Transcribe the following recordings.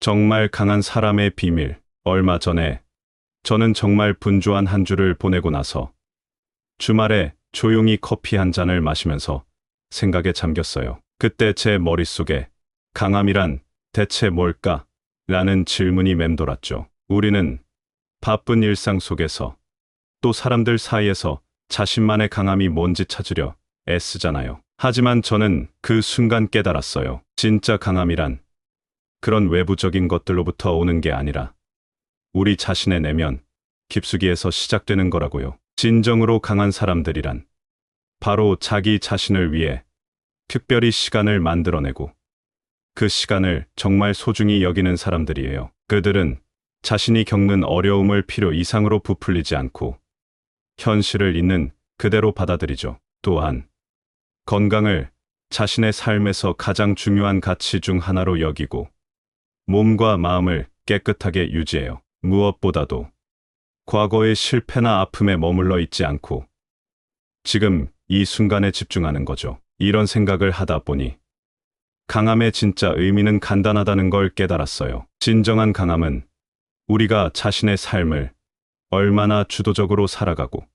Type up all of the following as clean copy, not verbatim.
정말 강한 사람의 비밀. 얼마 전에 저는 정말 분주한 한 주를 보내고 나서 주말에 조용히 커피 한 잔을 마시면서 생각에 잠겼어요. 그때 제 머릿속에 강함이란 대체 뭘까? 라는 질문이 맴돌았죠. 우리는 바쁜 일상 속에서 또 사람들 사이에서 자신만의 강함이 뭔지 찾으려 애쓰잖아요. 하지만 저는 그 순간 깨달았어요. 진짜 강함이란 그런 외부적인 것들로부터 오는 게 아니라 우리 자신의 내면 깊숙이에서 시작되는 거라고요. 진정으로 강한 사람들이란 바로 자기 자신을 위해 특별히 시간을 만들어내고 그 시간을 정말 소중히 여기는 사람들이에요. 그들은 자신이 겪는 어려움을 필요 이상으로 부풀리지 않고 현실을 있는 그대로 받아들이죠. 또한 건강을 자신의 삶에서 가장 중요한 가치 중 하나로 여기고 몸과 마음을 깨끗하게 유지해요. 무엇보다도 과거의 실패나 아픔에 머물러 있지 않고 지금 이 순간에 집중하는 거죠. 이런 생각을 하다 보니 강함의 진짜 의미는 간단하다는 걸 깨달았어요. 진정한 강함은 우리가 자신의 삶을 얼마나 주도적으로 살아가고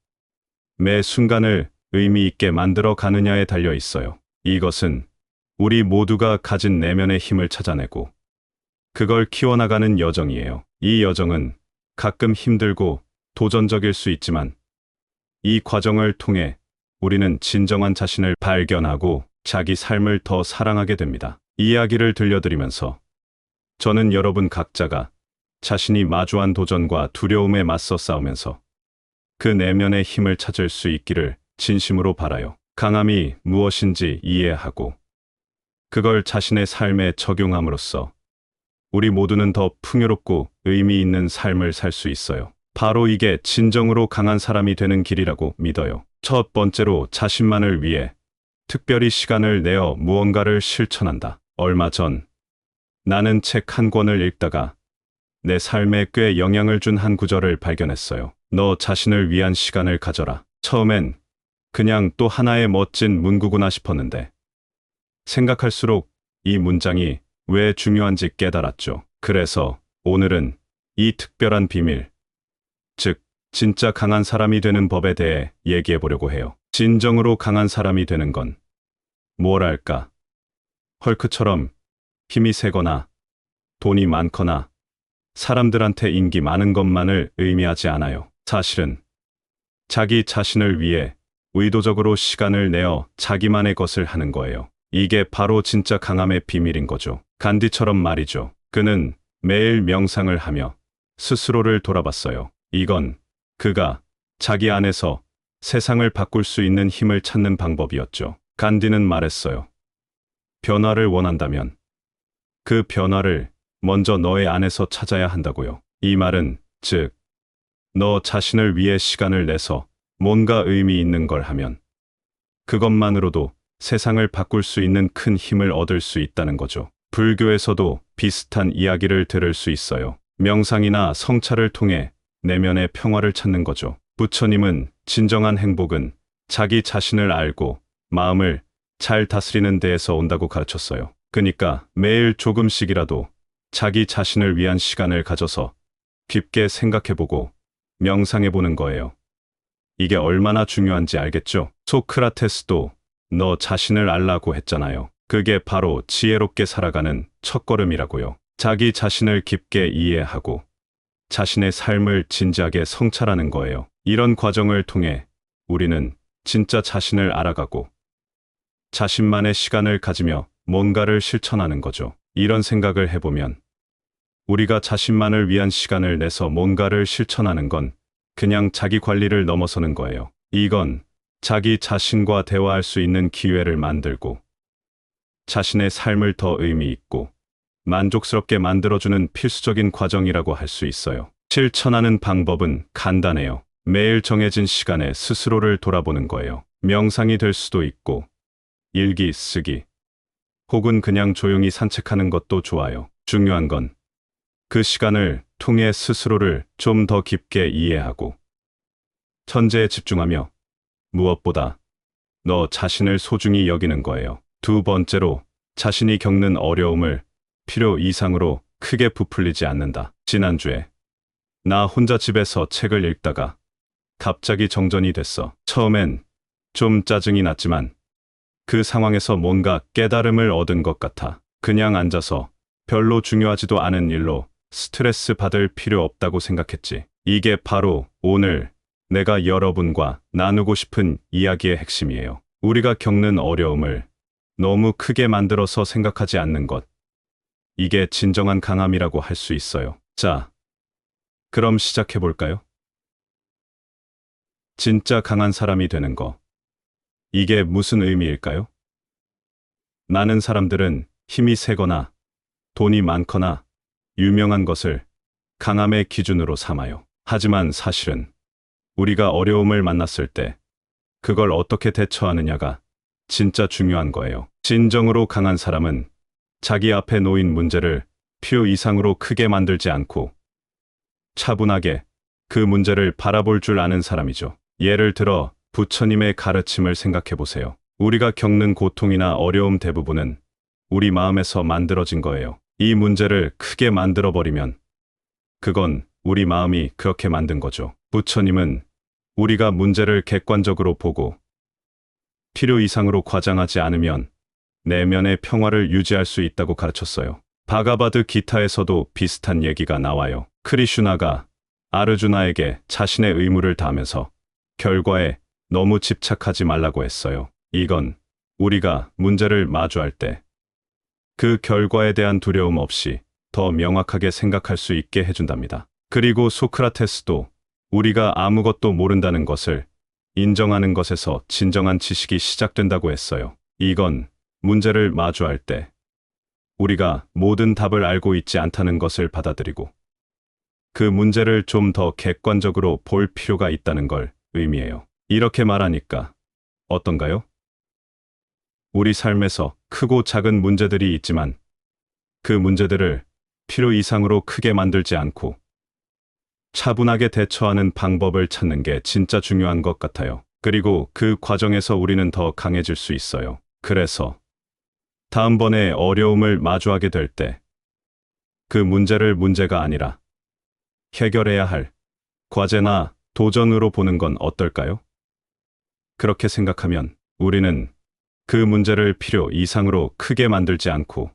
매 순간을 의미 있게 만들어 가느냐에 달려 있어요. 이것은 우리 모두가 가진 내면의 힘을 찾아내고 그걸 키워나가는 여정이에요. 이 여정은 가끔 힘들고 도전적일 수 있지만 이 과정을 통해 우리는 진정한 자신을 발견하고 자기 삶을 더 사랑하게 됩니다. 이야기를 들려드리면서 저는 여러분 각자가 자신이 마주한 도전과 두려움에 맞서 싸우면서 그 내면의 힘을 찾을 수 있기를 진심으로 바라요. 강함이 무엇인지 이해하고 그걸 자신의 삶에 적용함으로써 우리 모두는 더 풍요롭고 의미 있는 삶을 살 수 있어요. 바로 이게 진정으로 강한 사람이 되는 길이라고 믿어요. 첫 번째로 자신만을 위해 특별히 시간을 내어 무언가를 실천한다. 얼마 전 나는 책 한 권을 읽다가 내 삶에 꽤 영향을 준 한 구절을 발견했어요. 너 자신을 위한 시간을 가져라. 처음엔 그냥 또 하나의 멋진 문구구나 싶었는데 생각할수록 이 문장이 왜 중요한지 깨달았죠. 그래서 오늘은 이 특별한 비밀, 즉 진짜 강한 사람이 되는 법에 대해 얘기해 보려고 해요. 진정으로 강한 사람이 되는 건 뭐랄까? 헐크처럼 힘이 세거나 돈이 많거나 사람들한테 인기 많은 것만을 의미하지 않아요. 사실은 자기 자신을 위해 의도적으로 시간을 내어 자기만의 것을 하는 거예요. 이게 바로 진짜 강함의 비밀인 거죠. 간디처럼 말이죠. 그는 매일 명상을 하며 스스로를 돌아봤어요. 이건 그가 자기 안에서 세상을 바꿀 수 있는 힘을 찾는 방법이었죠. 간디는 말했어요. 변화를 원한다면 그 변화를 먼저 너의 안에서 찾아야 한다고요. 이 말은 즉, 너 자신을 위해 시간을 내서 뭔가 의미 있는 걸 하면 그것만으로도 세상을 바꿀 수 있는 큰 힘을 얻을 수 있다는 거죠. 불교에서도 비슷한 이야기를 들을 수 있어요. 명상이나 성찰을 통해 내면의 평화를 찾는 거죠. 부처님은 진정한 행복은 자기 자신을 알고 마음을 잘 다스리는 데에서 온다고 가르쳤어요. 그러니까 매일 조금씩이라도 자기 자신을 위한 시간을 가져서 깊게 생각해보고 명상해보는 거예요. 이게 얼마나 중요한지 알겠죠? 소크라테스도 너 자신을 알라고 했잖아요. 그게 바로 지혜롭게 살아가는 첫걸음이라고요. 자기 자신을 깊게 이해하고 자신의 삶을 진지하게 성찰하는 거예요. 이런 과정을 통해 우리는 진짜 자신을 알아가고 자신만의 시간을 가지며 뭔가를 실천하는 거죠. 이런 생각을 해보면 우리가 자신만을 위한 시간을 내서 뭔가를 실천하는 건 그냥 자기 관리를 넘어서는 거예요. 이건 자기 자신과 대화할 수 있는 기회를 만들고 자신의 삶을 더 의미 있고 만족스럽게 만들어주는 필수적인 과정이라고 할 수 있어요. 실천하는 방법은 간단해요. 매일 정해진 시간에 스스로를 돌아보는 거예요. 명상이 될 수도 있고 일기 쓰기 혹은 그냥 조용히 산책하는 것도 좋아요. 중요한 건 그 시간을 통해 스스로를 좀 더 깊게 이해하고 현재에 집중하며 무엇보다 너 자신을 소중히 여기는 거예요. 두 번째로 자신이 겪는 어려움을 필요 이상으로 크게 부풀리지 않는다. 지난주에 나 혼자 집에서 책을 읽다가 갑자기 정전이 됐어. 처음엔 좀 짜증이 났지만 그 상황에서 뭔가 깨달음을 얻은 것 같아. 그냥 앉아서 별로 중요하지도 않은 일로 스트레스 받을 필요 없다고 생각했지. 이게 바로 오늘 내가 여러분과 나누고 싶은 이야기의 핵심이에요. 우리가 겪는 어려움을 너무 크게 만들어서 생각하지 않는 것. 이게 진정한 강함이라고 할 수 있어요. 자, 그럼 시작해 볼까요? 진짜 강한 사람이 되는 거. 이게 무슨 의미일까요? 많은 사람들은 힘이 세거나 돈이 많거나 유명한 것을 강함의 기준으로 삼아요. 하지만 사실은 우리가 어려움을 만났을 때 그걸 어떻게 대처하느냐가 진짜 중요한 거예요. 진정으로 강한 사람은 자기 앞에 놓인 문제를 필요 이상으로 크게 만들지 않고 차분하게 그 문제를 바라볼 줄 아는 사람이죠. 예를 들어 부처님의 가르침을 생각해 보세요. 우리가 겪는 고통이나 어려움 대부분은 우리 마음에서 만들어진 거예요. 이 문제를 크게 만들어 버리면 그건 우리 마음이 그렇게 만든 거죠. 부처님은 우리가 문제를 객관적으로 보고 필요 이상으로 과장하지 않으면 내면의 평화를 유지할 수 있다고 가르쳤어요. 바가바드 기타에서도 비슷한 얘기가 나와요. 크리슈나가 아르주나에게 자신의 의무를 다하면서 결과에 너무 집착하지 말라고 했어요. 이건 우리가 문제를 마주할 때 그 결과에 대한 두려움 없이 더 명확하게 생각할 수 있게 해준답니다. 그리고 소크라테스도 우리가 아무것도 모른다는 것을 인정하는 것에서 진정한 지식이 시작된다고 했어요. 이건 문제를 마주할 때 우리가 모든 답을 알고 있지 않다는 것을 받아들이고 그 문제를 좀 더 객관적으로 볼 필요가 있다는 걸 의미해요. 이렇게 말하니까 어떤가요? 우리 삶에서 크고 작은 문제들이 있지만 그 문제들을 필요 이상으로 크게 만들지 않고 차분하게 대처하는 방법을 찾는 게 진짜 중요한 것 같아요. 그리고 그 과정에서 우리는 더 강해질 수 있어요. 그래서 다음번에 어려움을 마주하게 될 때 그 문제를 문제가 아니라 해결해야 할 과제나 도전으로 보는 건 어떨까요? 그렇게 생각하면 우리는 그 문제를 필요 이상으로 크게 만들지 않고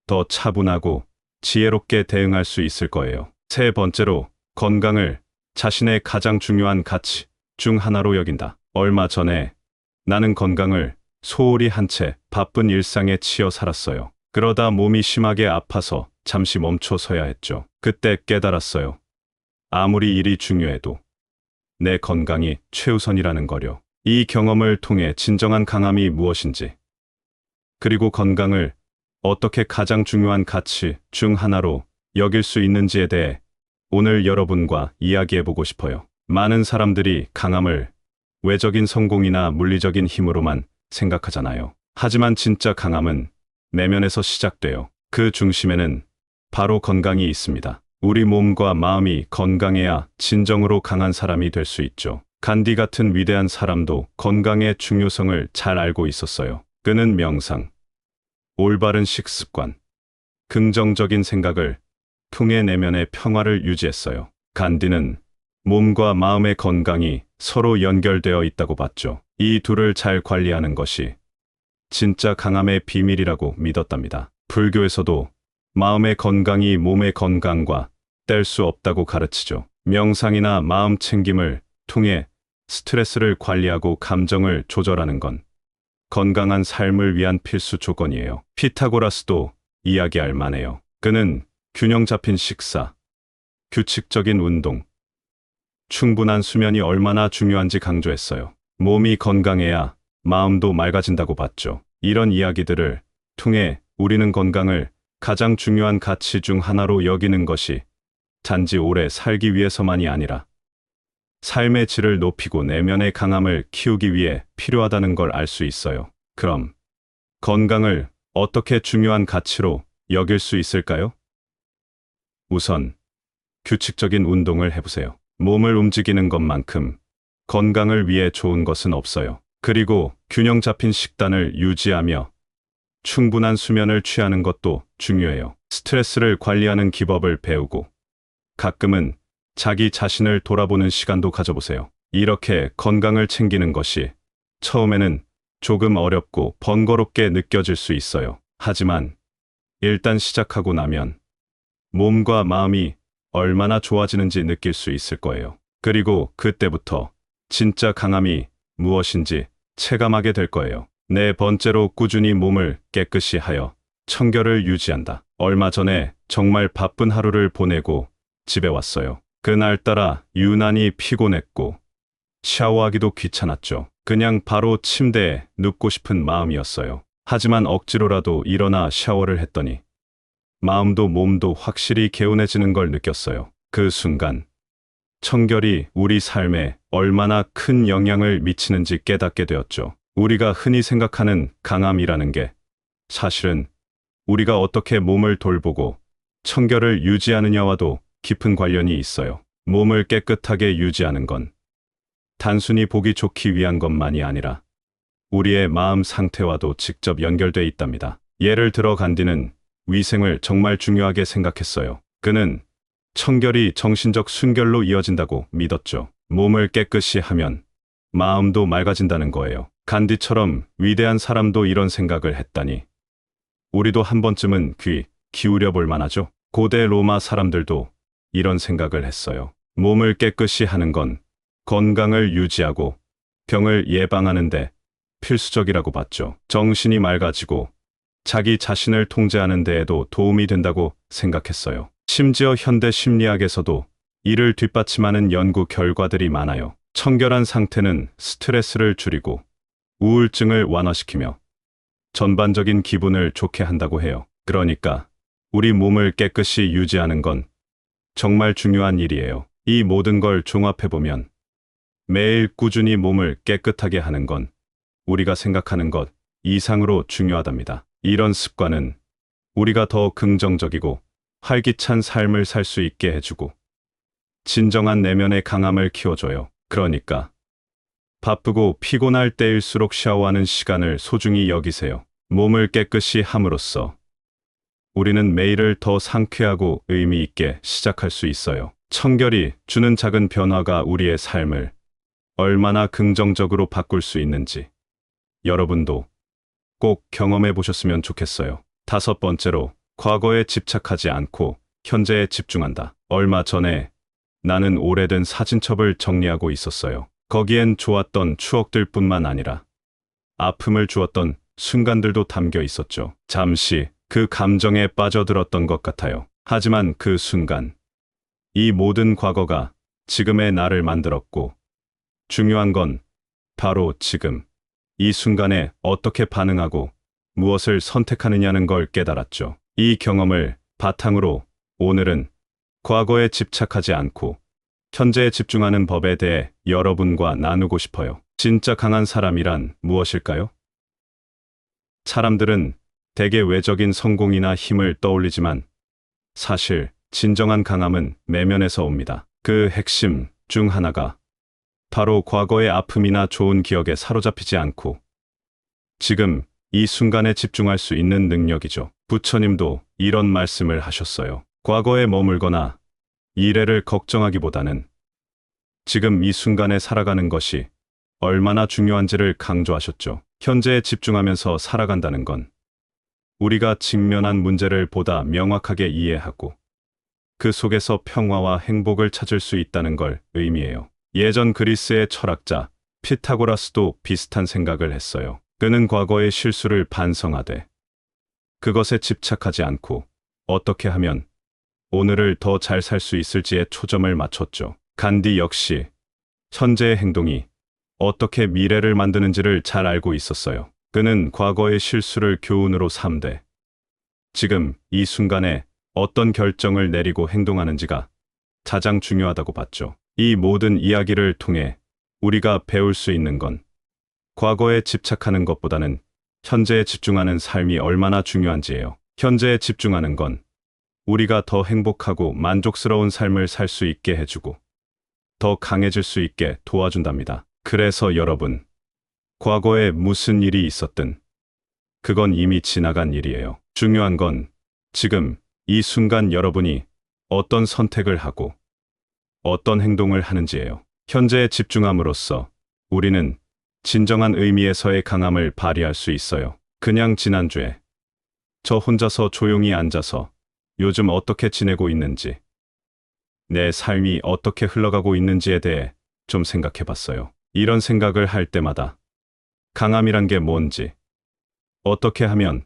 더 차분하고 지혜롭게 대응할 수 있을 거예요. 세 번째로, 건강을 자신의 가장 중요한 가치 중 하나로 여긴다. 얼마 전에 나는 건강을 소홀히 한 채 바쁜 일상에 치여 살았어요. 그러다 몸이 심하게 아파서 잠시 멈춰 서야 했죠. 그때 깨달았어요. 아무리 일이 중요해도 내 건강이 최우선이라는 거요. 이 경험을 통해 진정한 강함이 무엇인지, 그리고 건강을 어떻게 가장 중요한 가치 중 하나로 여길 수 있는지에 대해 오늘 여러분과 이야기해보고 싶어요. 많은 사람들이 강함을 외적인 성공이나 물리적인 힘으로만 생각하잖아요. 하지만 진짜 강함은 내면에서 시작돼요. 그 중심에는 바로 건강이 있습니다. 우리 몸과 마음이 건강해야 진정으로 강한 사람이 될 수 있죠. 간디 같은 위대한 사람도 건강의 중요성을 잘 알고 있었어요. 그는 명상, 올바른 식습관, 긍정적인 생각을 통해 내면의 평화를 유지했어요. 간디는 몸과 마음의 건강이 서로 연결되어 있다고 봤죠. 이 둘을 잘 관리하는 것이 진짜 강함의 비밀이라고 믿었답니다. 불교에서도 마음의 건강이 몸의 건강과 뗄 수 없다고 가르치죠. 명상이나 마음 챙김을 통해 스트레스를 관리하고 감정을 조절하는 건 건강한 삶을 위한 필수 조건이에요. 피타고라스도 이야기할 만해요. 그는 균형 잡힌 식사, 규칙적인 운동, 충분한 수면이 얼마나 중요한지 강조했어요. 몸이 건강해야 마음도 맑아진다고 봤죠. 이런 이야기들을 통해 우리는 건강을 가장 중요한 가치 중 하나로 여기는 것이 단지 오래 살기 위해서만이 아니라 삶의 질을 높이고 내면의 강함을 키우기 위해 필요하다는 걸 알 수 있어요. 그럼 건강을 어떻게 중요한 가치로 여길 수 있을까요? 우선 규칙적인 운동을 해보세요. 몸을 움직이는 것만큼 건강을 위해 좋은 것은 없어요. 그리고 균형 잡힌 식단을 유지하며 충분한 수면을 취하는 것도 중요해요. 스트레스를 관리하는 기법을 배우고 가끔은 자기 자신을 돌아보는 시간도 가져보세요. 이렇게 건강을 챙기는 것이 처음에는 조금 어렵고 번거롭게 느껴질 수 있어요. 하지만 일단 시작하고 나면 몸과 마음이 얼마나 좋아지는지 느낄 수 있을 거예요. 그리고 그때부터 진짜 강함이 무엇인지 체감하게 될 거예요. 네 번째로 꾸준히 몸을 깨끗이 하여 청결을 유지한다. 얼마 전에 정말 바쁜 하루를 보내고 집에 왔어요. 그날따라 유난히 피곤했고 샤워하기도 귀찮았죠. 그냥 바로 침대에 눕고 싶은 마음이었어요. 하지만 억지로라도 일어나 샤워를 했더니 마음도 몸도 확실히 개운해지는 걸 느꼈어요. 그 순간 청결이 우리 삶에 얼마나 큰 영향을 미치는지 깨닫게 되었죠. 우리가 흔히 생각하는 강함이라는 게 사실은 우리가 어떻게 몸을 돌보고 청결을 유지하느냐와도 깊은 관련이 있어요. 몸을 깨끗하게 유지하는 건 단순히 보기 좋기 위한 것만이 아니라 우리의 마음 상태와도 직접 연결돼 있답니다. 예를 들어 간디는 위생을 정말 중요하게 생각했어요. 그는 청결이 정신적 순결로 이어진다고 믿었죠. 몸을 깨끗이 하면 마음도 맑아진다는 거예요. 간디처럼 위대한 사람도 이런 생각을 했다니 우리도 한 번쯤은 귀 기울여 볼 만하죠. 고대 로마 사람들도 이런 생각을 했어요. 몸을 깨끗이 하는 건 건강을 유지하고 병을 예방하는데 필수적이라고 봤죠. 정신이 맑아지고 자기 자신을 통제하는 데에도 도움이 된다고 생각했어요. 심지어 현대 심리학에서도 이를 뒷받침하는 연구 결과들이 많아요. 청결한 상태는 스트레스를 줄이고 우울증을 완화시키며 전반적인 기분을 좋게 한다고 해요. 그러니까 우리 몸을 깨끗이 유지하는 건 정말 중요한 일이에요. 이 모든 걸 종합해보면 매일 꾸준히 몸을 깨끗하게 하는 건 우리가 생각하는 것 이상으로 중요하답니다. 이런 습관은 우리가 더 긍정적이고 활기찬 삶을 살 수 있게 해주고 진정한 내면의 강함을 키워줘요. 그러니까 바쁘고 피곤할 때일수록 샤워하는 시간을 소중히 여기세요. 몸을 깨끗이 함으로써 우리는 매일을 더 상쾌하고 의미 있게 시작할 수 있어요. 청결이 주는 작은 변화가 우리의 삶을 얼마나 긍정적으로 바꿀 수 있는지 여러분도 꼭 경험해 보셨으면 좋겠어요. 다섯 번째로, 과거에 집착하지 않고 현재에 집중한다. 얼마 전에 나는 오래된 사진첩을 정리하고 있었어요. 거기엔 좋았던 추억들뿐만 아니라 아픔을 주었던 순간들도 담겨 있었죠. 잠시 그 감정에 빠져들었던 것 같아요. 하지만 그 순간, 이 모든 과거가 지금의 나를 만들었고, 중요한 건 바로 지금, 이 순간에 어떻게 반응하고 무엇을 선택하느냐는 걸 깨달았죠. 이 경험을 바탕으로 오늘은 과거에 집착하지 않고 현재에 집중하는 법에 대해 여러분과 나누고 싶어요. 진짜 강한 사람이란 무엇일까요? 사람들은 대개 외적인 성공이나 힘을 떠올리지만 사실 진정한 강함은 내면에서 옵니다. 그 핵심 중 하나가 바로 과거의 아픔이나 좋은 기억에 사로잡히지 않고 지금 이 순간에 집중할 수 있는 능력이죠. 부처님도 이런 말씀을 하셨어요. 과거에 머물거나 미래를 걱정하기보다는 지금 이 순간에 살아가는 것이 얼마나 중요한지를 강조하셨죠. 현재에 집중하면서 살아간다는 건 우리가 직면한 문제를 보다 명확하게 이해하고 그 속에서 평화와 행복을 찾을 수 있다는 걸 의미해요. 예전 그리스의 철학자 피타고라스도 비슷한 생각을 했어요. 그는 과거의 실수를 반성하되 그것에 집착하지 않고 어떻게 하면 오늘을 더 잘 살 수 있을지에 초점을 맞췄죠. 간디 역시 현재의 행동이 어떻게 미래를 만드는지를 잘 알고 있었어요. 그는 과거의 실수를 교훈으로 삼되 지금 이 순간에 어떤 결정을 내리고 행동하는지가 가장 중요하다고 봤죠. 이 모든 이야기를 통해 우리가 배울 수 있는 건 과거에 집착하는 것보다는 현재에 집중하는 삶이 얼마나 중요한지예요. 현재에 집중하는 건 우리가 더 행복하고 만족스러운 삶을 살 수 있게 해주고 더 강해질 수 있게 도와준답니다. 그래서 여러분, 과거에 무슨 일이 있었든 그건 이미 지나간 일이에요. 중요한 건 지금 이 순간 여러분이 어떤 선택을 하고 어떤 행동을 하는지예요. 현재에 집중함으로써 우리는 진정한 의미에서의 강함을 발휘할 수 있어요. 그냥 지난주에 저 혼자서 조용히 앉아서 요즘 어떻게 지내고 있는지, 내 삶이 어떻게 흘러가고 있는지에 대해 좀 생각해 봤어요. 이런 생각을 할 때마다 강함이란 게 뭔지, 어떻게 하면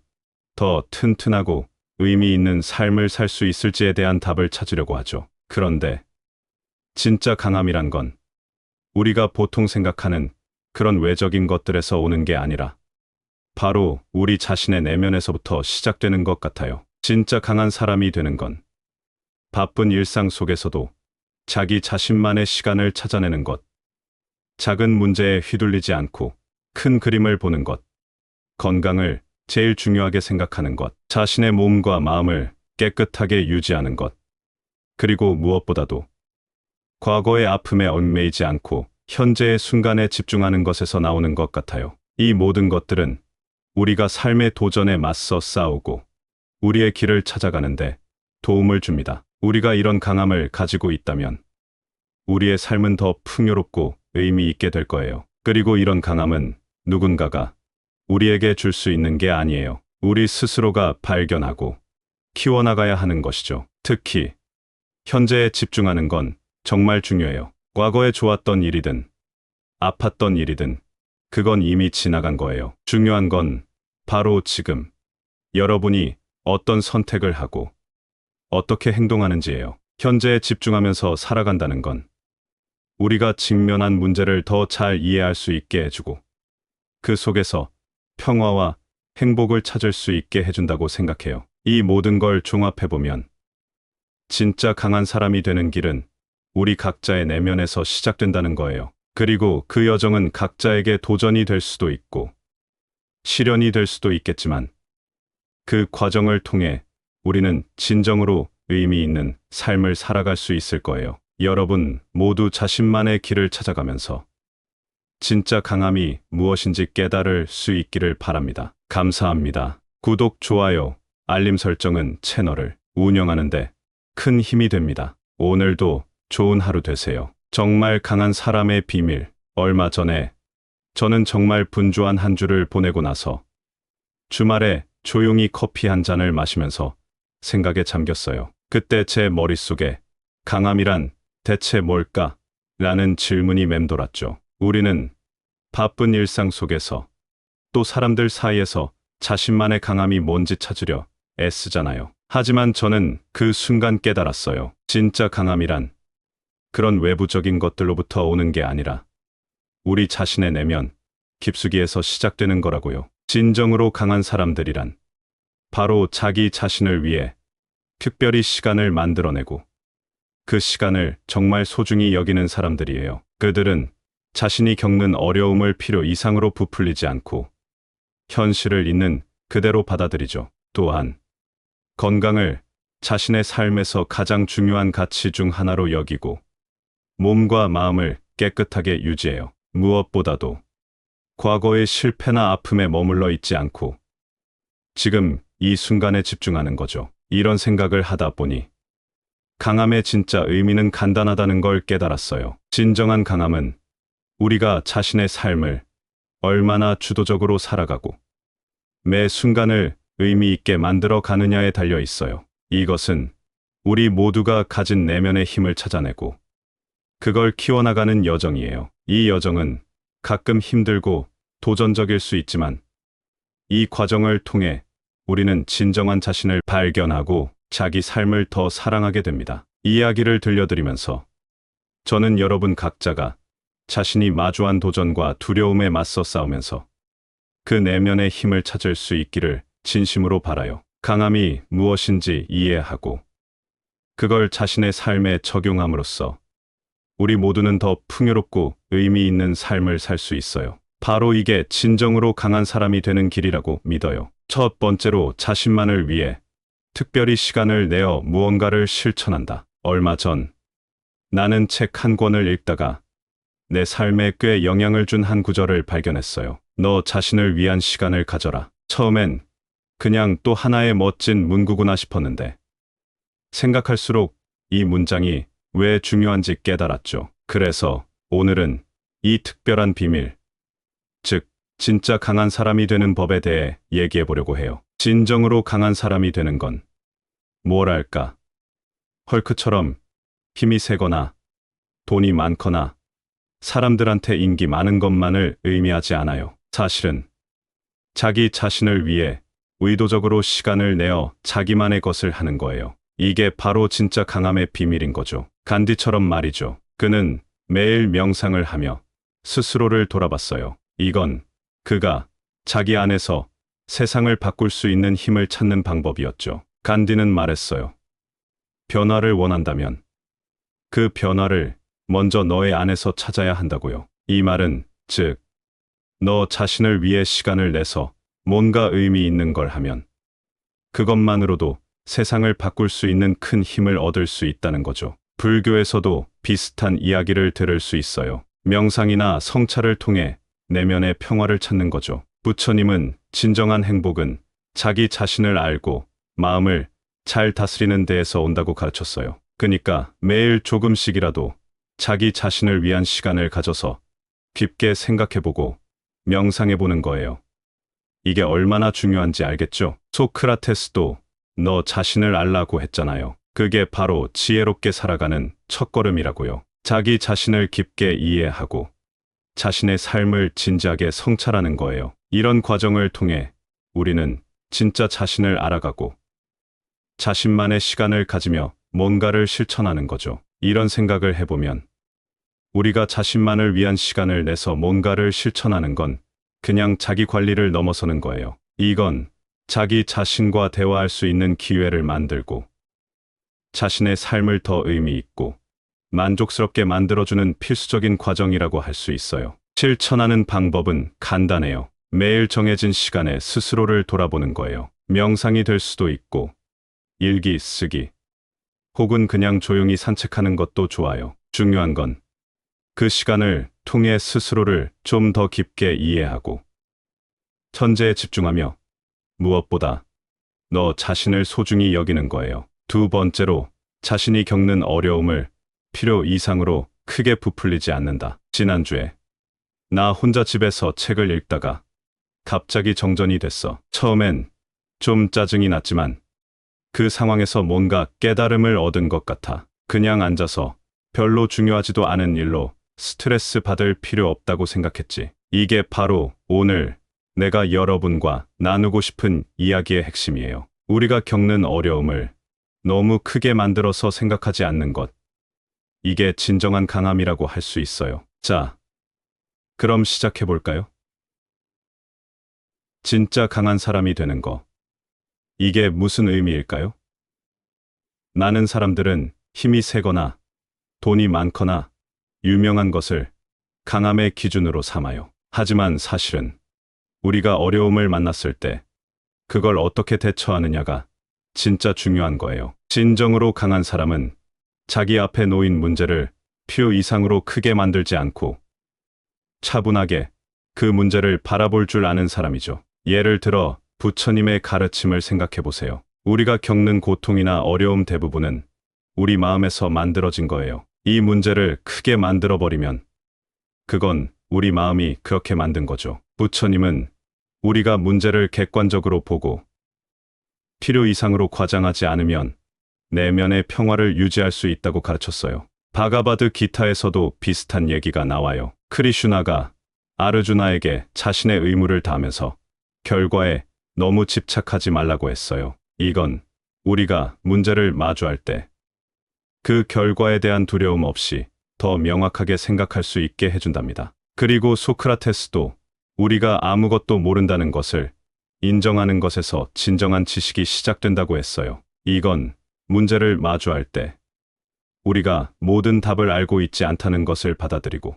더 튼튼하고 의미 있는 삶을 살 수 있을지에 대한 답을 찾으려고 하죠. 그런데 진짜 강함이란 건 우리가 보통 생각하는 그런 외적인 것들에서 오는 게 아니라 바로 우리 자신의 내면에서부터 시작되는 것 같아요. 진짜 강한 사람이 되는 건 바쁜 일상 속에서도 자기 자신만의 시간을 찾아내는 것, 작은 문제에 휘둘리지 않고 큰 그림을 보는 것, 건강을 제일 중요하게 생각하는 것, 자신의 몸과 마음을 깨끗하게 유지하는 것, 그리고 무엇보다도 과거의 아픔에 얽매이지 않고 현재의 순간에 집중하는 것에서 나오는 것 같아요. 이 모든 것들은 우리가 삶의 도전에 맞서 싸우고 우리의 길을 찾아가는데 도움을 줍니다. 우리가 이런 강함을 가지고 있다면 우리의 삶은 더 풍요롭고 의미 있게 될 거예요. 그리고 이런 강함은 누군가가 우리에게 줄 수 있는 게 아니에요. 우리 스스로가 발견하고 키워나가야 하는 것이죠. 특히 현재에 집중하는 건 정말 중요해요. 과거에 좋았던 일이든 아팠던 일이든 그건 이미 지나간 거예요. 중요한 건 바로 지금 여러분이 어떤 선택을 하고 어떻게 행동하는지예요. 현재에 집중하면서 살아간다는 건 우리가 직면한 문제를 더 잘 이해할 수 있게 해주고 그 속에서 평화와 행복을 찾을 수 있게 해준다고 생각해요. 이 모든 걸 종합해보면 진짜 강한 사람이 되는 길은 우리 각자의 내면에서 시작된다는 거예요. 그리고 그 여정은 각자에게 도전이 될 수도 있고 시련이 될 수도 있겠지만 그 과정을 통해 우리는 진정으로 의미 있는 삶을 살아갈 수 있을 거예요. 여러분 모두 자신만의 길을 찾아가면서 진짜 강함이 무엇인지 깨달을 수 있기를 바랍니다. 감사합니다. 구독, 좋아요, 알림 설정은 채널을 운영하는데 큰 힘이 됩니다. 오늘도 좋은 하루 되세요. 정말 강한 사람의 비밀. 얼마 전에 저는 정말 분주한 한 주를 보내고 나서 주말에 조용히 커피 한 잔을 마시면서 생각에 잠겼어요. 그때 제 머릿속에 강함이란 대체 뭘까? 라는 질문이 맴돌았죠. 우리는 바쁜 일상 속에서 또 사람들 사이에서 자신만의 강함이 뭔지 찾으려 애쓰잖아요. 하지만 저는 그 순간 깨달았어요. 진짜 강함이란 그런 외부적인 것들로부터 오는 게 아니라 우리 자신의 내면 깊숙이에서 시작되는 거라고요. 진정으로 강한 사람들이란 바로 자기 자신을 위해 특별히 시간을 만들어내고 그 시간을 정말 소중히 여기는 사람들이에요. 그들은 자신이 겪는 어려움을 필요 이상으로 부풀리지 않고 현실을 있는 그대로 받아들이죠. 또한 건강을 자신의 삶에서 가장 중요한 가치 중 하나로 여기고 몸과 마음을 깨끗하게 유지해요. 무엇보다도 과거의 실패나 아픔에 머물러 있지 않고 지금 이 순간에 집중하는 거죠. 이런 생각을 하다 보니 강함의 진짜 의미는 간단하다는 걸 깨달았어요. 진정한 강함은 우리가 자신의 삶을 얼마나 주도적으로 살아가고 매 순간을 의미 있게 만들어 가느냐에 달려 있어요. 이것은 우리 모두가 가진 내면의 힘을 찾아내고 그걸 키워나가는 여정이에요. 이 여정은 가끔 힘들고 도전적일 수 있지만 이 과정을 통해 우리는 진정한 자신을 발견하고 자기 삶을 더 사랑하게 됩니다. 이야기를 들려드리면서 저는 여러분 각자가 자신이 마주한 도전과 두려움에 맞서 싸우면서 그 내면의 힘을 찾을 수 있기를 진심으로 바라요. 강함이 무엇인지 이해하고 그걸 자신의 삶에 적용함으로써 우리 모두는 더 풍요롭고 의미 있는 삶을 살 수 있어요. 바로 이게 진정으로 강한 사람이 되는 길이라고 믿어요. 첫 번째로 자신만을 위해 특별히 시간을 내어 무언가를 실천한다. 얼마 전 나는 책 한 권을 읽다가 내 삶에 꽤 영향을 준 한 구절을 발견했어요. 너 자신을 위한 시간을 가져라. 처음엔 그냥 또 하나의 멋진 문구구나 싶었는데 생각할수록 이 문장이 왜 중요한지 깨달았죠. 그래서 오늘은 이 특별한 비밀, 즉 진짜 강한 사람이 되는 법에 대해 얘기해 보려고 해요. 진정으로 강한 사람이 되는 건 뭐랄까? 헐크처럼 힘이 세거나 돈이 많거나 사람들한테 인기 많은 것만을 의미하지 않아요. 사실은 자기 자신을 위해 의도적으로 시간을 내어 자기만의 것을 하는 거예요. 이게 바로 진짜 강함의 비밀인 거죠. 간디처럼 말이죠. 그는 매일 명상을 하며 스스로를 돌아봤어요. 이건 그가 자기 안에서 세상을 바꿀 수 있는 힘을 찾는 방법이었죠. 간디는 말했어요. 변화를 원한다면 그 변화를 먼저 너의 안에서 찾아야 한다고요. 이 말은 즉, 너 자신을 위해 시간을 내서 뭔가 의미 있는 걸 하면 그것만으로도 세상을 바꿀 수 있는 큰 힘을 얻을 수 있다는 거죠. 불교에서도 비슷한 이야기를 들을 수 있어요. 명상이나 성찰을 통해 내면의 평화를 찾는 거죠. 부처님은 진정한 행복은 자기 자신을 알고 마음을 잘 다스리는 데에서 온다고 가르쳤어요. 그러니까 매일 조금씩이라도 자기 자신을 위한 시간을 가져서 깊게 생각해보고 명상해보는 거예요. 이게 얼마나 중요한지 알겠죠? 소크라테스도 너 자신을 알라고 했잖아요. 그게 바로 지혜롭게 살아가는 첫걸음이라고요. 자기 자신을 깊게 이해하고 자신의 삶을 진지하게 성찰하는 거예요. 이런 과정을 통해 우리는 진짜 자신을 알아가고 자신만의 시간을 가지며 뭔가를 실천하는 거죠. 이런 생각을 해보면 우리가 자신만을 위한 시간을 내서 뭔가를 실천하는 건 그냥 자기 관리를 넘어서는 거예요. 이건 자기 자신과 대화할 수 있는 기회를 만들고 자신의 삶을 더 의미 있고 만족스럽게 만들어주는 필수적인 과정이라고 할 수 있어요. 실천하는 방법은 간단해요. 매일 정해진 시간에 스스로를 돌아보는 거예요. 명상이 될 수도 있고 일기 쓰기 혹은 그냥 조용히 산책하는 것도 좋아요. 중요한 건 그 시간을 통해 스스로를 좀 더 깊게 이해하고 현재에 집중하며 무엇보다 너 자신을 소중히 여기는 거예요. 두 번째로 자신이 겪는 어려움을 필요 이상으로 크게 부풀리지 않는다. 지난주에 나 혼자 집에서 책을 읽다가 갑자기 정전이 됐어. 처음엔 좀 짜증이 났지만 그 상황에서 뭔가 깨달음을 얻은 것 같아. 그냥 앉아서 별로 중요하지도 않은 일로 스트레스 받을 필요 없다고 생각했지. 이게 바로 오늘 내가 여러분과 나누고 싶은 이야기의 핵심이에요. 우리가 겪는 어려움을 너무 크게 만들어서 생각하지 않는 것. 이게 진정한 강함이라고 할 수 있어요. 자, 그럼 시작해 볼까요? 진짜 강한 사람이 되는 거. 이게 무슨 의미일까요? 많은 사람들은 힘이 세거나 돈이 많거나 유명한 것을 강함의 기준으로 삼아요. 하지만 사실은 우리가 어려움을 만났을 때 그걸 어떻게 대처하느냐가 진짜 중요한 거예요. 진정으로 강한 사람은 자기 앞에 놓인 문제를 필요 이상으로 크게 만들지 않고 차분하게 그 문제를 바라볼 줄 아는 사람이죠. 예를 들어 부처님의 가르침을 생각해 보세요. 우리가 겪는 고통이나 어려움 대부분은 우리 마음에서 만들어진 거예요. 이 문제를 크게 만들어버리면 그건 우리 마음이 그렇게 만든 거죠. 부처님은 우리가 문제를 객관적으로 보고 필요 이상으로 과장하지 않으면 내면의 평화를 유지할 수 있다고 가르쳤어요. 바가바드 기타에서도 비슷한 얘기가 나와요. 크리슈나가 아르주나에게 자신의 의무를 다하면서 결과에 너무 집착하지 말라고 했어요. 이건 우리가 문제를 마주할 때 그 결과에 대한 두려움 없이 더 명확하게 생각할 수 있게 해준답니다. 그리고 소크라테스도 우리가 아무것도 모른다는 것을 인정하는 것에서 진정한 지식이 시작된다고 했어요. 이건 문제를 마주할 때 우리가 모든 답을 알고 있지 않다는 것을 받아들이고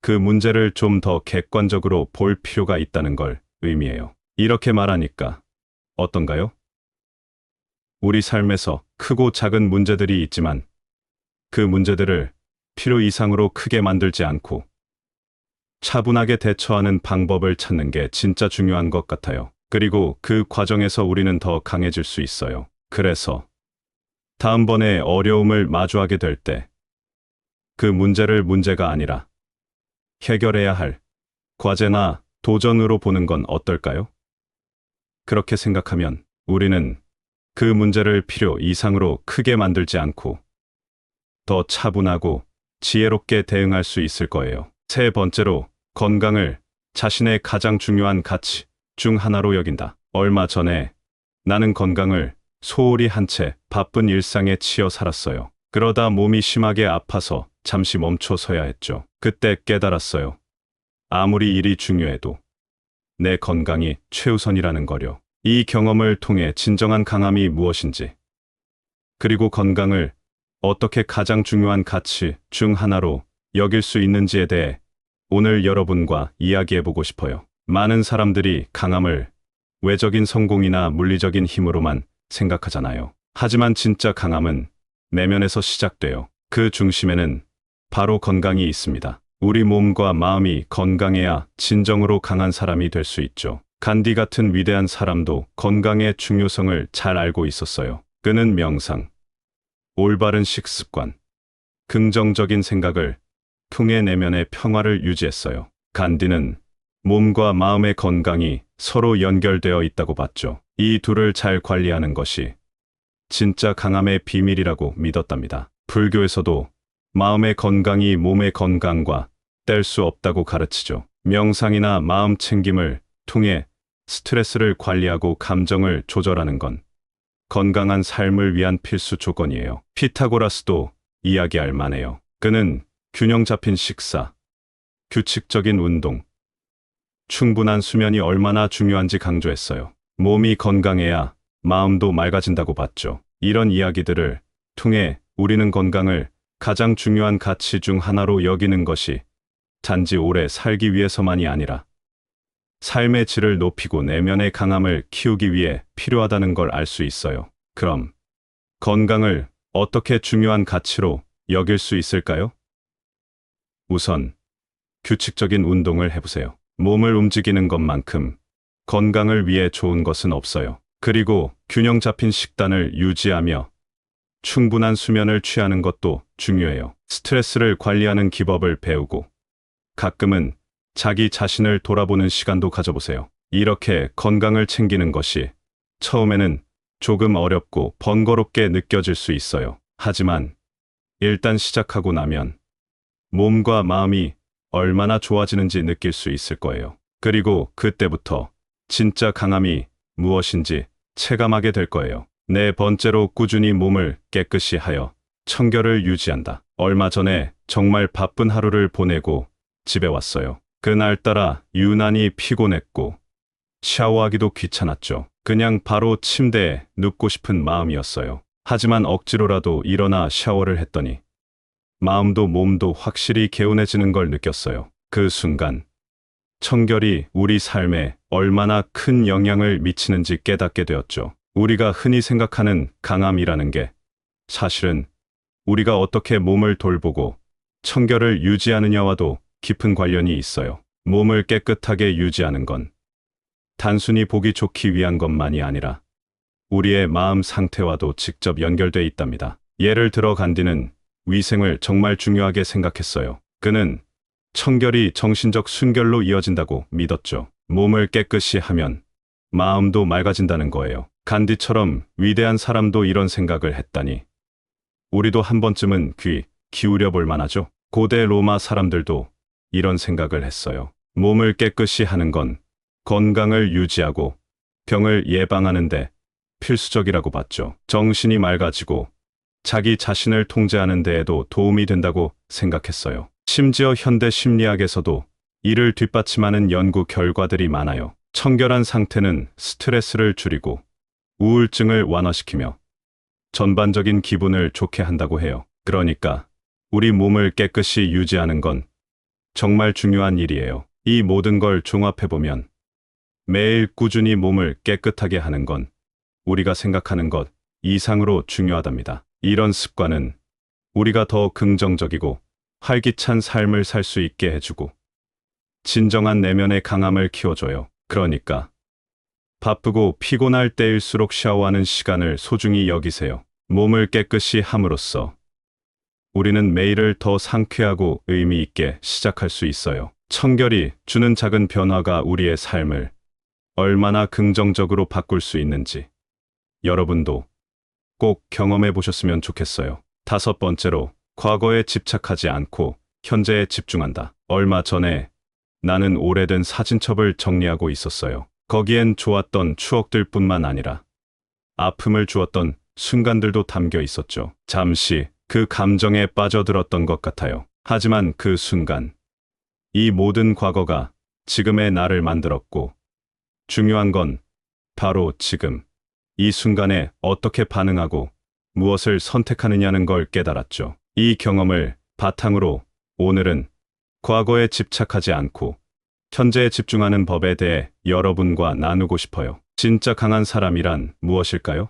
그 문제를 좀 더 객관적으로 볼 필요가 있다는 걸 의미해요. 이렇게 말하니까 어떤가요? 우리 삶에서 크고 작은 문제들이 있지만 그 문제들을 필요 이상으로 크게 만들지 않고 차분하게 대처하는 방법을 찾는 게 진짜 중요한 것 같아요. 그리고 그 과정에서 우리는 더 강해질 수 있어요. 그래서 다음번에 어려움을 마주하게 될 때 그 문제를 문제가 아니라 해결해야 할 과제나 도전으로 보는 건 어떨까요? 그렇게 생각하면 우리는 그 문제를 필요 이상으로 크게 만들지 않고 더 차분하고 지혜롭게 대응할 수 있을 거예요. 세 번째로, 건강을 자신의 가장 중요한 가치 중 하나로 여긴다. 얼마 전에 나는 건강을 소홀히 한 채 바쁜 일상에 치여 살았어요. 그러다 몸이 심하게 아파서 잠시 멈춰 서야 했죠. 그때 깨달았어요. 아무리 일이 중요해도 내 건강이 최우선이라는 거요. 이 경험을 통해 진정한 강함이 무엇인지, 그리고 건강을 어떻게 가장 중요한 가치 중 하나로 여길 수 있는지에 대해 오늘 여러분과 이야기해보고 싶어요. 많은 사람들이 강함을 외적인 성공이나 물리적인 힘으로만 생각하잖아요. 하지만 진짜 강함은 내면에서 시작돼요. 그 중심에는 바로 건강이 있습니다. 우리 몸과 마음이 건강해야 진정으로 강한 사람이 될 수 있죠. 간디 같은 위대한 사람도 건강의 중요성을 잘 알고 있었어요. 그는 명상, 올바른 식습관, 긍정적인 생각을 통해 내면의 평화를 유지했어요. 간디는 몸과 마음의 건강이 서로 연결되어 있다고 봤죠. 이 둘을 잘 관리하는 것이 진짜 강함의 비밀이라고 믿었답니다. 불교에서도 마음의 건강이 몸의 건강과 뗄 수 없다고 가르치죠. 명상이나 마음 챙김을 통해 스트레스를 관리하고 감정을 조절하는 건 건강한 삶을 위한 필수 조건이에요. 피타고라스도 이야기할 만해요. 그는 균형 잡힌 식사, 규칙적인 운동, 충분한 수면이 얼마나 중요한지 강조했어요. 몸이 건강해야 마음도 맑아진다고 봤죠. 이런 이야기들을 통해 우리는 건강을 가장 중요한 가치 중 하나로 여기는 것이 단지 오래 살기 위해서만이 아니라 삶의 질을 높이고 내면의 강함을 키우기 위해 필요하다는 걸 알 수 있어요. 그럼 건강을 어떻게 중요한 가치로 여길 수 있을까요? 우선 규칙적인 운동을 해보세요. 몸을 움직이는 것만큼 건강을 위해 좋은 것은 없어요. 그리고 균형 잡힌 식단을 유지하며 충분한 수면을 취하는 것도 중요해요. 스트레스를 관리하는 기법을 배우고 가끔은 자기 자신을 돌아보는 시간도 가져보세요. 이렇게 건강을 챙기는 것이 처음에는 조금 어렵고 번거롭게 느껴질 수 있어요. 하지만 일단 시작하고 나면 몸과 마음이 얼마나 좋아지는지 느낄 수 있을 거예요. 그리고 그때부터 진짜 강함이 무엇인지 체감하게 될 거예요. 네 번째로, 꾸준히 몸을 깨끗이 하여 청결을 유지한다. 얼마 전에 정말 바쁜 하루를 보내고 집에 왔어요. 그날따라 유난히 피곤했고 샤워하기도 귀찮았죠. 그냥 바로 침대에 눕고 싶은 마음이었어요. 하지만 억지로라도 일어나 샤워를 했더니 마음도 몸도 확실히 개운해지는 걸 느꼈어요. 그 순간 청결이 우리 삶에 얼마나 큰 영향을 미치는지 깨닫게 되었죠. 우리가 흔히 생각하는 강함이라는 게 사실은 우리가 어떻게 몸을 돌보고 청결을 유지하느냐와도 깊은 관련이 있어요. 몸을 깨끗하게 유지하는 건 단순히 보기 좋기 위한 것만이 아니라 우리의 마음 상태와도 직접 연결돼 있답니다. 예를 들어 간디는 위생을 정말 중요하게 생각했어요. 그는 청결이 정신적 순결로 이어진다고 믿었죠. 몸을 깨끗이 하면 마음도 맑아진다는 거예요. 간디처럼 위대한 사람도 이런 생각을 했다니 우리도 한 번쯤은 귀 기울여 볼 만하죠. 고대 로마 사람들도 이런 생각을 했어요. 몸을 깨끗이 하는 건 건강을 유지하고 병을 예방하는데 필수적이라고 봤죠. 정신이 맑아지고 자기 자신을 통제하는 데에도 도움이 된다고 생각했어요. 심지어 현대 심리학에서도 이를 뒷받침하는 연구 결과들이 많아요. 청결한 상태는 스트레스를 줄이고 우울증을 완화시키며 전반적인 기분을 좋게 한다고 해요. 그러니까 우리 몸을 깨끗이 유지하는 건 정말 중요한 일이에요. 이 모든 걸 종합해보면 매일 꾸준히 몸을 깨끗하게 하는 건 우리가 생각하는 것 이상으로 중요하답니다. 이런 습관은 우리가 더 긍정적이고 활기찬 삶을 살 수 있게 해주고 진정한 내면의 강함을 키워줘요. 그러니까 바쁘고 피곤할 때일수록 샤워하는 시간을 소중히 여기세요. 몸을 깨끗이 함으로써 우리는 매일을 더 상쾌하고 의미 있게 시작할 수 있어요. 청결이 주는 작은 변화가 우리의 삶을 얼마나 긍정적으로 바꿀 수 있는지 여러분도 꼭 경험해 보셨으면 좋겠어요. 다섯 번째로, 과거에 집착하지 않고 현재에 집중한다. 얼마 전에 나는 오래된 사진첩을 정리하고 있었어요. 거기엔 좋았던 추억들뿐만 아니라 아픔을 주었던 순간들도 담겨 있었죠. 잠시 그 감정에 빠져들었던 것 같아요. 하지만 그 순간, 이 모든 과거가 지금의 나를 만들었고, 중요한 건 바로 지금, 이 순간에 어떻게 반응하고 무엇을 선택하느냐는 걸 깨달았죠. 이 경험을 바탕으로 오늘은 과거에 집착하지 않고 현재에 집중하는 법에 대해 여러분과 나누고 싶어요. 진짜 강한 사람이란 무엇일까요?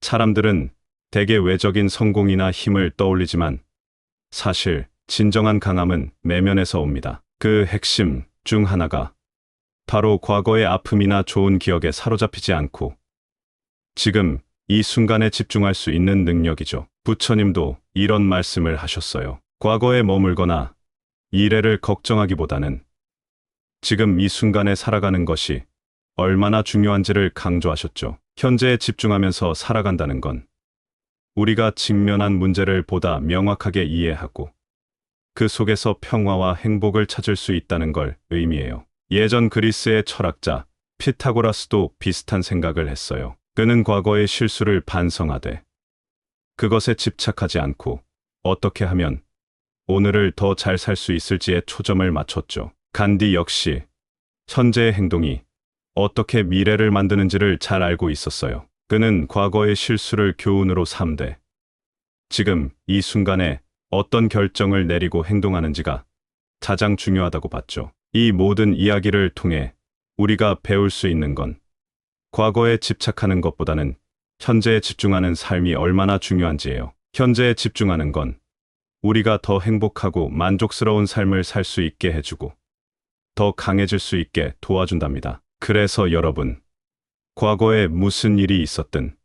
사람들은 대개 외적인 성공이나 힘을 떠올리지만 사실 진정한 강함은 내면에서 옵니다. 그 핵심 중 하나가 바로 과거의 아픔이나 좋은 기억에 사로잡히지 않고 지금 이 순간에 집중할 수 있는 능력이죠. 부처님도 이런 말씀을 하셨어요. 과거에 머물거나 미래를 걱정하기보다는 지금 이 순간에 살아가는 것이 얼마나 중요한지를 강조하셨죠. 현재에 집중하면서 살아간다는 건 우리가 직면한 문제를 보다 명확하게 이해하고 그 속에서 평화와 행복을 찾을 수 있다는 걸 의미해요. 예전 그리스의 철학자 피타고라스도 비슷한 생각을 했어요. 그는 과거의 실수를 반성하되 그것에 집착하지 않고 어떻게 하면 오늘을 더 잘 살 수 있을지에 초점을 맞췄죠. 간디 역시 현재의 행동이 어떻게 미래를 만드는지를 잘 알고 있었어요. 그는 과거의 실수를 교훈으로 삼되 지금 이 순간에 어떤 결정을 내리고 행동하는지가 가장 중요하다고 봤죠. 이 모든 이야기를 통해 우리가 배울 수 있는 건 과거에 집착하는 것보다는 현재에 집중하는 삶이 얼마나 중요한지예요. 현재에 집중하는 건 우리가 더 행복하고 만족스러운 삶을 살 수 있게 해주고 더 강해질 수 있게 도와준답니다. 그래서 여러분, 과거에 무슨 일이 있었든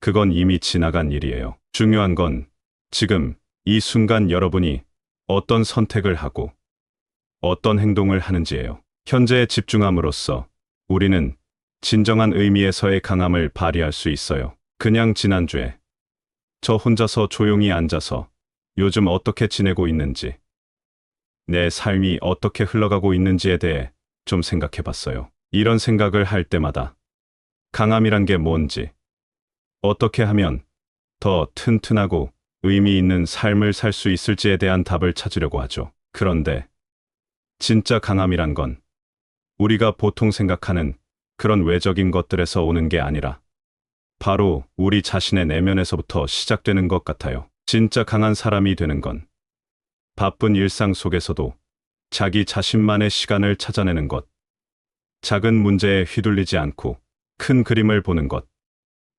그건 이미 지나간 일이에요. 중요한 건 지금 이 순간 여러분이 어떤 선택을 하고 어떤 행동을 하는지예요. 현재에 집중함으로써 우리는 진정한 의미에서의 강함을 발휘할 수 있어요. 그냥 지난주에 저 혼자서 조용히 앉아서 요즘 어떻게 지내고 있는지, 내 삶이 어떻게 흘러가고 있는지에 대해 좀 생각해 봤어요. 이런 생각을 할 때마다 강함이란 게 뭔지, 어떻게 하면 더 튼튼하고 의미 있는 삶을 살 수 있을지에 대한 답을 찾으려고 하죠. 그런데 진짜 강함이란 건 우리가 보통 생각하는 그런 외적인 것들에서 오는 게 아니라 바로 우리 자신의 내면에서부터 시작되는 것 같아요. 진짜 강한 사람이 되는 건 바쁜 일상 속에서도 자기 자신만의 시간을 찾아내는 것, 작은 문제에 휘둘리지 않고 큰 그림을 보는 것,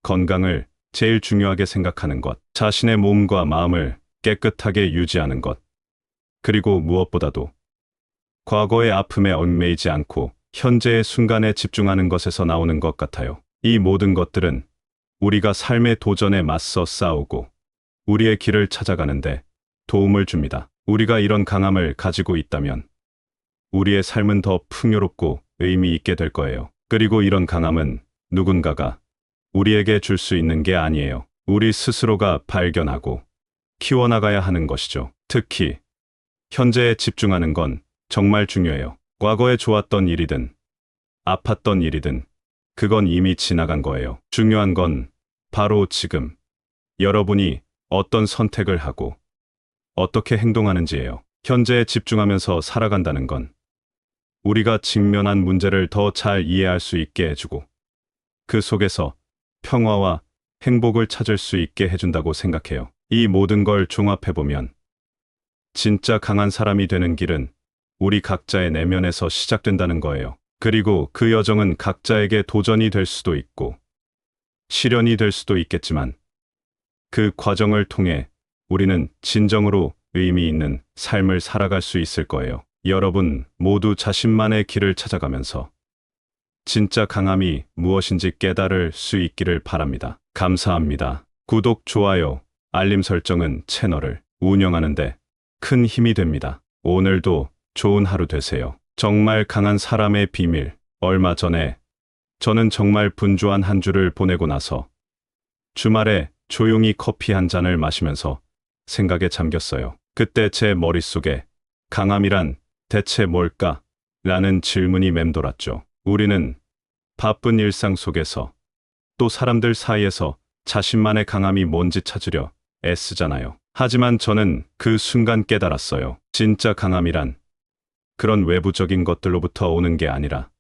건강을 제일 중요하게 생각하는 것, 자신의 몸과 마음을 깨끗하게 유지하는 것, 그리고 무엇보다도 과거의 아픔에 얽매이지 않고 현재의 순간에 집중하는 것에서 나오는 것 같아요. 이 모든 것들은 우리가 삶의 도전에 맞서 싸우고 우리의 길을 찾아가는데 도움을 줍니다. 우리가 이런 강함을 가지고 있다면 우리의 삶은 더 풍요롭고 의미 있게 될 거예요. 그리고 이런 강함은 누군가가 우리에게 줄 수 있는 게 아니에요. 우리 스스로가 발견하고 키워나가야 하는 것이죠. 특히 현재에 집중하는 건 정말 중요해요. 과거에 좋았던 일이든 아팠던 일이든 그건 이미 지나간 거예요. 중요한 건 바로 지금 여러분이 어떤 선택을 하고 어떻게 행동하는지예요. 현재에 집중하면서 살아간다는 건 우리가 직면한 문제를 더 잘 이해할 수 있게 해주고 그 속에서 평화와 행복을 찾을 수 있게 해준다고 생각해요. 이 모든 걸 종합해보면 진짜 강한 사람이 되는 길은 우리 각자의 내면에서 시작된다는 거예요. 그리고 그 여정은 각자에게 도전이 될 수도 있고 시련이 될 수도 있겠지만 그 과정을 통해 우리는 진정으로 의미 있는 삶을 살아갈 수 있을 거예요. 여러분 모두 자신만의 길을 찾아가면서 진짜 강함이 무엇인지 깨달을 수 있기를 바랍니다. 감사합니다. 구독, 좋아요, 알림 설정은 채널을 운영하는데 큰 힘이 됩니다. 오늘도 좋은 하루 되세요. 정말 강한 사람의 비밀. 얼마 전에 저는 정말 분주한 한 주를 보내고 나서 주말에 조용히 커피 한 잔을 마시면서 생각에 잠겼어요. 그때 제 머릿속에 강함이란 대체 뭘까? 라는 질문이 맴돌았죠. 우리는 바쁜 일상 속에서 또 사람들 사이에서 자신만의 강함이 뭔지 찾으려 애쓰잖아요. 하지만 저는 그 순간 깨달았어요. 진짜 강함이란 그런 외부적인 것들로부터 오는 게 아니라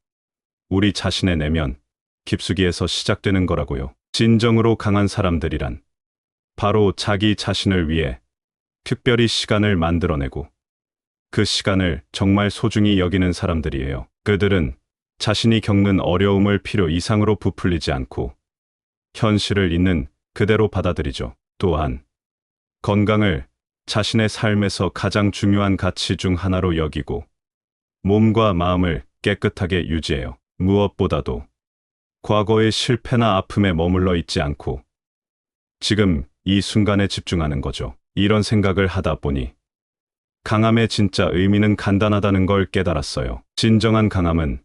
우리 자신의 내면 깊숙이에서 시작되는 거라고요. 진정으로 강한 사람들이란 바로 자기 자신을 위해 특별히 시간을 만들어내고 그 시간을 정말 소중히 여기는 사람들이에요. 그들은 자신이 겪는 어려움을 필요 이상으로 부풀리지 않고 현실을 있는 그대로 받아들이죠. 또한 건강을 자신의 삶에서 가장 중요한 가치 중 하나로 여기고 몸과 마음을 깨끗하게 유지해요. 무엇보다도 과거의 실패나 아픔에 머물러 있지 않고 지금 이 순간에 집중하는 거죠. 이런 생각을 하다 보니 강함의 진짜 의미는 간단하다는 걸 깨달았어요. 진정한 강함은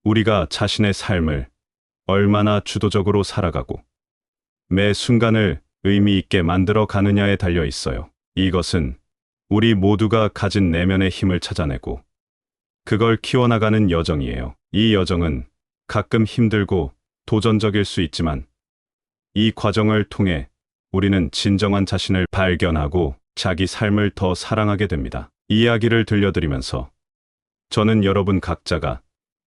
우리가 자신의 삶을 얼마나 주도적으로 살아가고 매 순간을 의미 있게 만들어 가느냐에 달려 있어요. 이것은 우리 모두가 가진 내면의 힘을 찾아내고 그걸 키워나가는 여정이에요. 이 여정은 가끔 힘들고 도전적일 수 있지만 이 과정을 통해 우리는 진정한 자신을 발견하고 자기 삶을 더 사랑하게 됩니다. 이야기를 들려드리면서 저는 여러분 각자가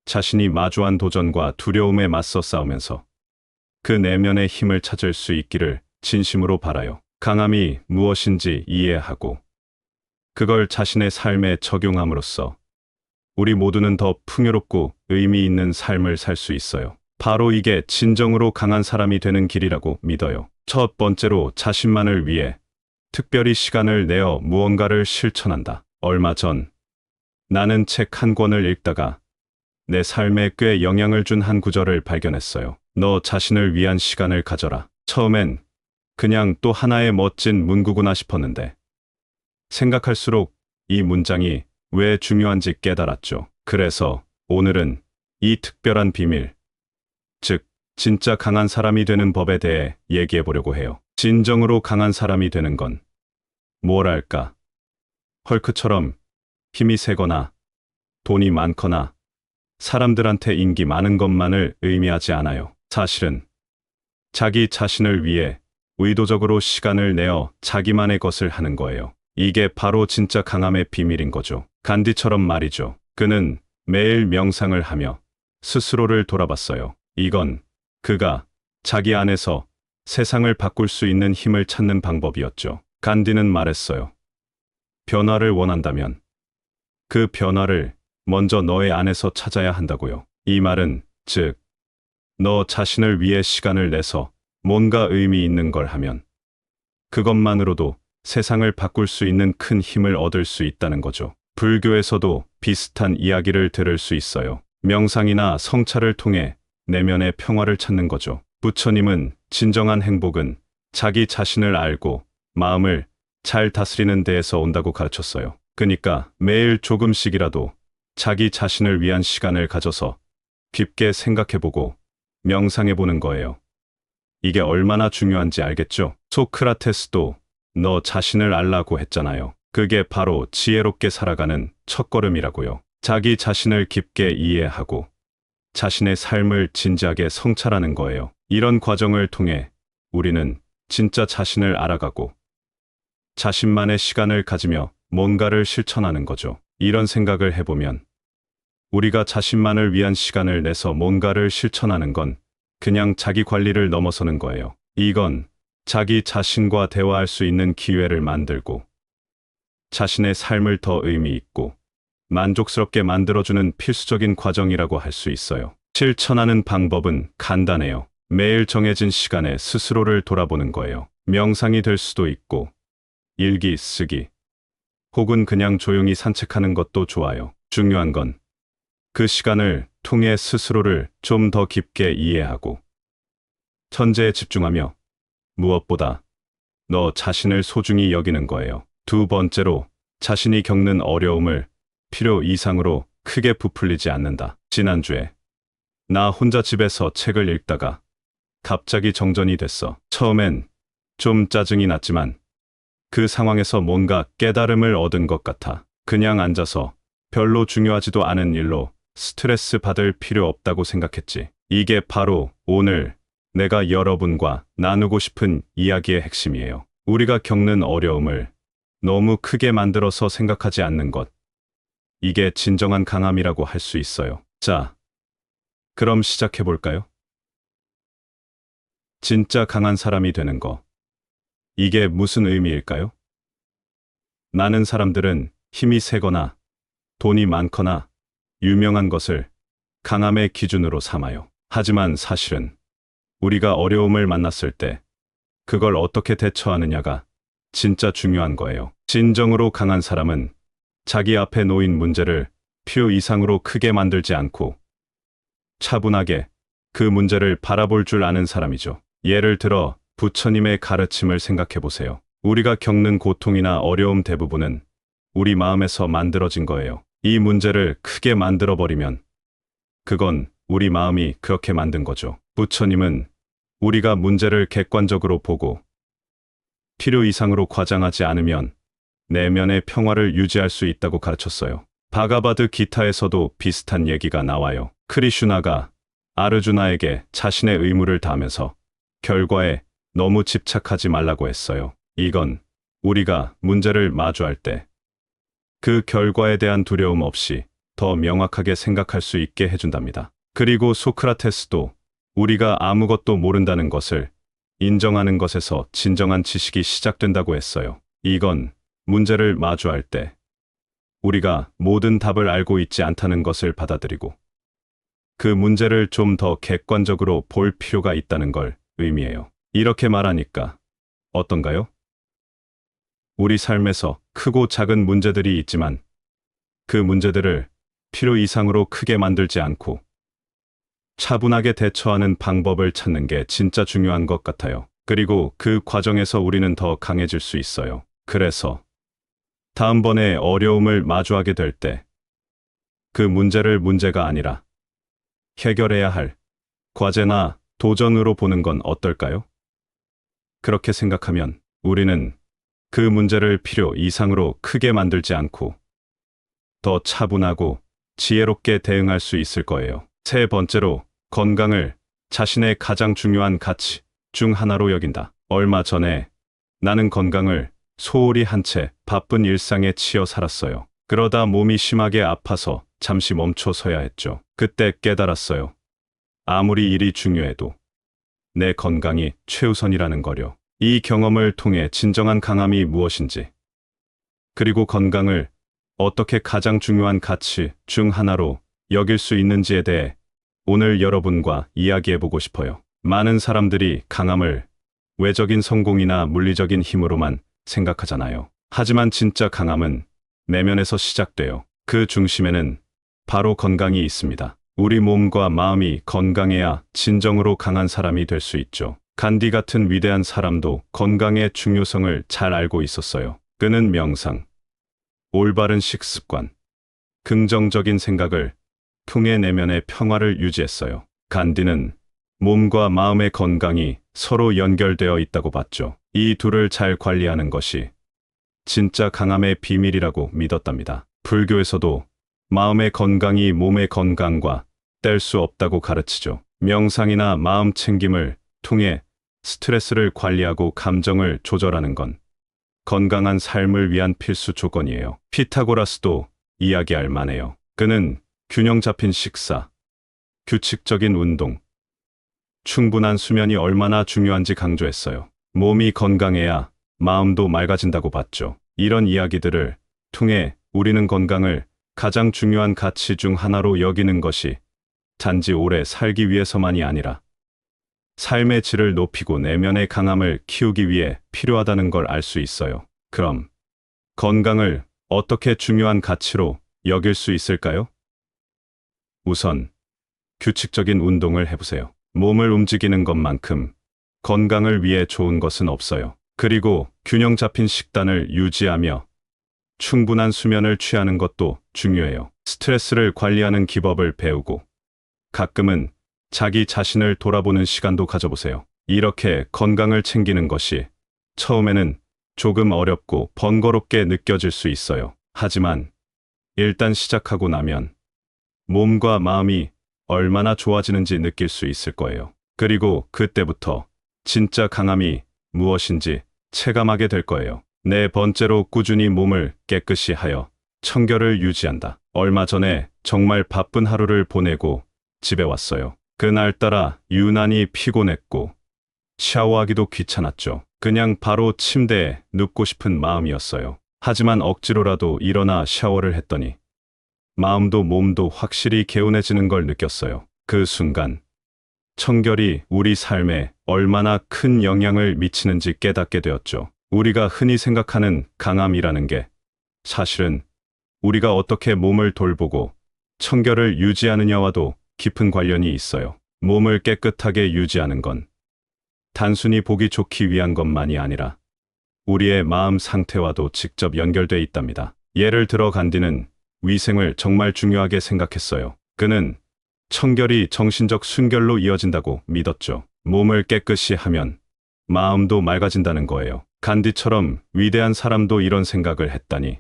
자신이 마주한 도전과 두려움에 맞서 싸우면서 그 내면의 힘을 찾을 수 있기를 진심으로 바라요. 강함이 무엇인지 이해하고 그걸 자신의 삶에 적용함으로써 우리 모두는 더 풍요롭고 의미 있는 삶을 살 수 있어요. 바로 이게 진정으로 강한 사람이 되는 길이라고 믿어요. 첫 번째로 자신만을 위해 특별히 시간을 내어 무언가를 실천한다. 얼마 전 나는 책 한 권을 읽다가 내 삶에 꽤 영향을 준 한 구절을 발견했어요. 너 자신을 위한 시간을 가져라. 처음엔 그냥 또 하나의 멋진 문구구나 싶었는데 생각할수록 이 문장이 왜 중요한지 깨달았죠. 그래서 오늘은 이 특별한 비밀, 즉 진짜 강한 사람이 되는 법에 대해 얘기해 보려고 해요. 진정으로 강한 사람이 되는 건 뭐랄까? 헐크처럼 힘이 세거나 돈이 많거나 사람들한테 인기 많은 것만을 의미하지 않아요. 사실은 자기 자신을 위해 의도적으로 시간을 내어 자기만의 것을 하는 거예요. 이게 바로 진짜 강함의 비밀인 거죠. 간디처럼 말이죠. 그는 매일 명상을 하며 스스로를 돌아봤어요. 이건 그가 자기 안에서 세상을 바꿀 수 있는 힘을 찾는 방법이었죠. 간디는 말했어요. 변화를 원한다면 그 변화를 먼저 너의 안에서 찾아야 한다고요. 이 말은 즉 너 자신을 위해 시간을 내서 뭔가 의미 있는 걸 하면 그것만으로도 세상을 바꿀 수 있는 큰 힘을 얻을 수 있다는 거죠. 불교에서도 비슷한 이야기를 들을 수 있어요. 명상이나 성찰을 통해 내면의 평화를 찾는 거죠. 부처님은 진정한 행복은 자기 자신을 알고 마음을 잘 다스리는 데에서 온다고 가르쳤어요. 그러니까 매일 조금씩이라도 자기 자신을 위한 시간을 가져서 깊게 생각해보고 명상해보는 거예요. 이게 얼마나 중요한지 알겠죠? 소크라테스도 너 자신을 알라고 했잖아요. 그게 바로 지혜롭게 살아가는 첫걸음이라고요. 자기 자신을 깊게 이해하고 자신의 삶을 진지하게 성찰하는 거예요. 이런 과정을 통해 우리는 진짜 자신을 알아가고 자신만의 시간을 가지며 뭔가를 실천하는 거죠. 이런 생각을 해보면 우리가 자신만을 위한 시간을 내서 뭔가를 실천하는 건 그냥 자기 관리를 넘어서는 거예요. 이건 자기 자신과 대화할 수 있는 기회를 만들고 자신의 삶을 더 의미 있고 만족스럽게 만들어주는 필수적인 과정이라고 할 수 있어요. 실천하는 방법은 간단해요. 매일 정해진 시간에 스스로를 돌아보는 거예요. 명상이 될 수도 있고 일기 쓰기 혹은 그냥 조용히 산책하는 것도 좋아요. 중요한 건 그 시간을 통해 스스로를 좀 더 깊게 이해하고 현재에 집중하며 무엇보다 너 자신을 소중히 여기는 거예요. 두 번째로 자신이 겪는 어려움을 필요 이상으로 크게 부풀리지 않는다. 지난주에 나 혼자 집에서 책을 읽다가 갑자기 정전이 됐어. 처음엔 좀 짜증이 났지만 그 상황에서 뭔가 깨달음을 얻은 것 같아. 그냥 앉아서 별로 중요하지도 않은 일로 스트레스 받을 필요 없다고 생각했지. 이게 바로 오늘 내가 여러분과 나누고 싶은 이야기의 핵심이에요. 우리가 겪는 어려움을 너무 크게 만들어서 생각하지 않는 것. 이게 진정한 강함이라고 할 수 있어요. 자, 그럼 시작해 볼까요? 진짜 강한 사람이 되는 거. 이게 무슨 의미일까요? 많은 사람들은 힘이 세거나 돈이 많거나 유명한 것을 강함의 기준으로 삼아요. 하지만 사실은 우리가 어려움을 만났을 때 그걸 어떻게 대처하느냐가 진짜 중요한 거예요. 진정으로 강한 사람은 자기 앞에 놓인 문제를 필요 이상으로 크게 만들지 않고 차분하게 그 문제를 바라볼 줄 아는 사람이죠. 예를 들어 부처님의 가르침을 생각해 보세요. 우리가 겪는 고통이나 어려움 대부분은 우리 마음에서 만들어진 거예요. 이 문제를 크게 만들어 버리면 그건 우리 마음이 그렇게 만든 거죠. 부처님은 우리가 문제를 객관적으로 보고 필요 이상으로 과장하지 않으면 내면의 평화를 유지할 수 있다고 가르쳤어요. 바가바드 기타에서도 비슷한 얘기가 나와요. 크리슈나가 아르주나에게 자신의 의무를 다하면서 결과에 너무 집착하지 말라고 했어요. 이건 우리가 문제를 마주할 때 그 결과에 대한 두려움 없이 더 명확하게 생각할 수 있게 해준답니다. 그리고 소크라테스도 우리가 아무것도 모른다는 것을 인정하는 것에서 진정한 지식이 시작된다고 했어요. 이건 문제를 마주할 때 우리가 모든 답을 알고 있지 않다는 것을 받아들이고 그 문제를 좀 더 객관적으로 볼 필요가 있다는 걸 의미해요. 이렇게 말하니까 어떤가요? 우리 삶에서 크고 작은 문제들이 있지만 그 문제들을 필요 이상으로 크게 만들지 않고 차분하게 대처하는 방법을 찾는 게 진짜 중요한 것 같아요. 그리고 그 과정에서 우리는 더 강해질 수 있어요. 그래서 다음번에 어려움을 마주하게 될 때 그 문제를 문제가 아니라 해결해야 할 과제나 도전으로 보는 건 어떨까요? 그렇게 생각하면 우리는 그 문제를 필요 이상으로 크게 만들지 않고 더 차분하고 지혜롭게 대응할 수 있을 거예요. 세 번째로 건강을 자신의 가장 중요한 가치 중 하나로 여긴다. 얼마 전에 나는 건강을 소홀히 한 채 바쁜 일상에 치여 살았어요. 그러다 몸이 심하게 아파서 잠시 멈춰 서야 했죠. 그때 깨달았어요. 아무리 일이 중요해도 내 건강이 최우선이라는 거요. 이 경험을 통해 진정한 강함이 무엇인지, 그리고 건강을 어떻게 가장 중요한 가치 중 하나로 여길 수 있는지에 대해 오늘 여러분과 이야기해보고 싶어요. 많은 사람들이 강함을 외적인 성공이나 물리적인 힘으로만 생각하잖아요. 하지만 진짜 강함은 내면에서 시작돼요. 그 중심에는 바로 건강이 있습니다. 우리 몸과 마음이 건강해야 진정으로 강한 사람이 될 수 있죠. 간디 같은 위대한 사람도 건강의 중요성을 잘 알고 있었어요. 그는 명상, 올바른 식습관, 긍정적인 생각을 통해 내면의 평화를 유지했어요. 간디는 몸과 마음의 건강이 서로 연결되어 있다고 봤죠. 이 둘을 잘 관리하는 것이 진짜 강함의 비밀이라고 믿었답니다. 불교에서도 마음의 건강이 몸의 건강과 뗄 수 없다고 가르치죠. 명상이나 마음 챙김을 통해 스트레스를 관리하고 감정을 조절하는 건 건강한 삶을 위한 필수 조건이에요. 피타고라스도 이야기할 만해요. 그는 균형 잡힌 식사, 규칙적인 운동, 충분한 수면이 얼마나 중요한지 강조했어요. 몸이 건강해야 마음도 맑아진다고 봤죠. 이런 이야기들을 통해 우리는 건강을 가장 중요한 가치 중 하나로 여기는 것이 단지 오래 살기 위해서만이 아니라 삶의 질을 높이고 내면의 강함을 키우기 위해 필요하다는 걸 알 수 있어요. 그럼 건강을 어떻게 중요한 가치로 여길 수 있을까요? 우선 규칙적인 운동을 해보세요. 몸을 움직이는 것만큼 건강을 위해 좋은 것은 없어요. 그리고 균형 잡힌 식단을 유지하며 충분한 수면을 취하는 것도 중요해요. 스트레스를 관리하는 기법을 배우고 가끔은 자기 자신을 돌아보는 시간도 가져보세요. 이렇게 건강을 챙기는 것이 처음에는 조금 어렵고 번거롭게 느껴질 수 있어요. 하지만 일단 시작하고 나면 몸과 마음이 얼마나 좋아지는지 느낄 수 있을 거예요. 그리고 그때부터 진짜 강함이 무엇인지 체감하게 될 거예요. 네 번째로 꾸준히 몸을 깨끗이 하여 청결을 유지한다. 얼마 전에 정말 바쁜 하루를 보내고 집에 왔어요. 그날따라 유난히 피곤했고 샤워하기도 귀찮았죠. 그냥 바로 침대에 눕고 싶은 마음이었어요. 하지만 억지로라도 일어나 샤워를 했더니 마음도 몸도 확실히 개운해지는 걸 느꼈어요. 그 순간 청결이 우리 삶에 얼마나 큰 영향을 미치는지 깨닫게 되었죠. 우리가 흔히 생각하는 강함이라는 게 사실은 우리가 어떻게 몸을 돌보고 청결을 유지하느냐와도 깊은 관련이 있어요. 몸을 깨끗하게 유지하는 건 단순히 보기 좋기 위한 것만이 아니라 우리의 마음 상태와도 직접 연결돼 있답니다. 예를 들어 간디는 위생을 정말 중요하게 생각했어요. 그는 청결이 정신적 순결로 이어진다고 믿었죠. 몸을 깨끗이 하면 마음도 맑아진다는 거예요. 간디처럼 위대한 사람도 이런 생각을 했다니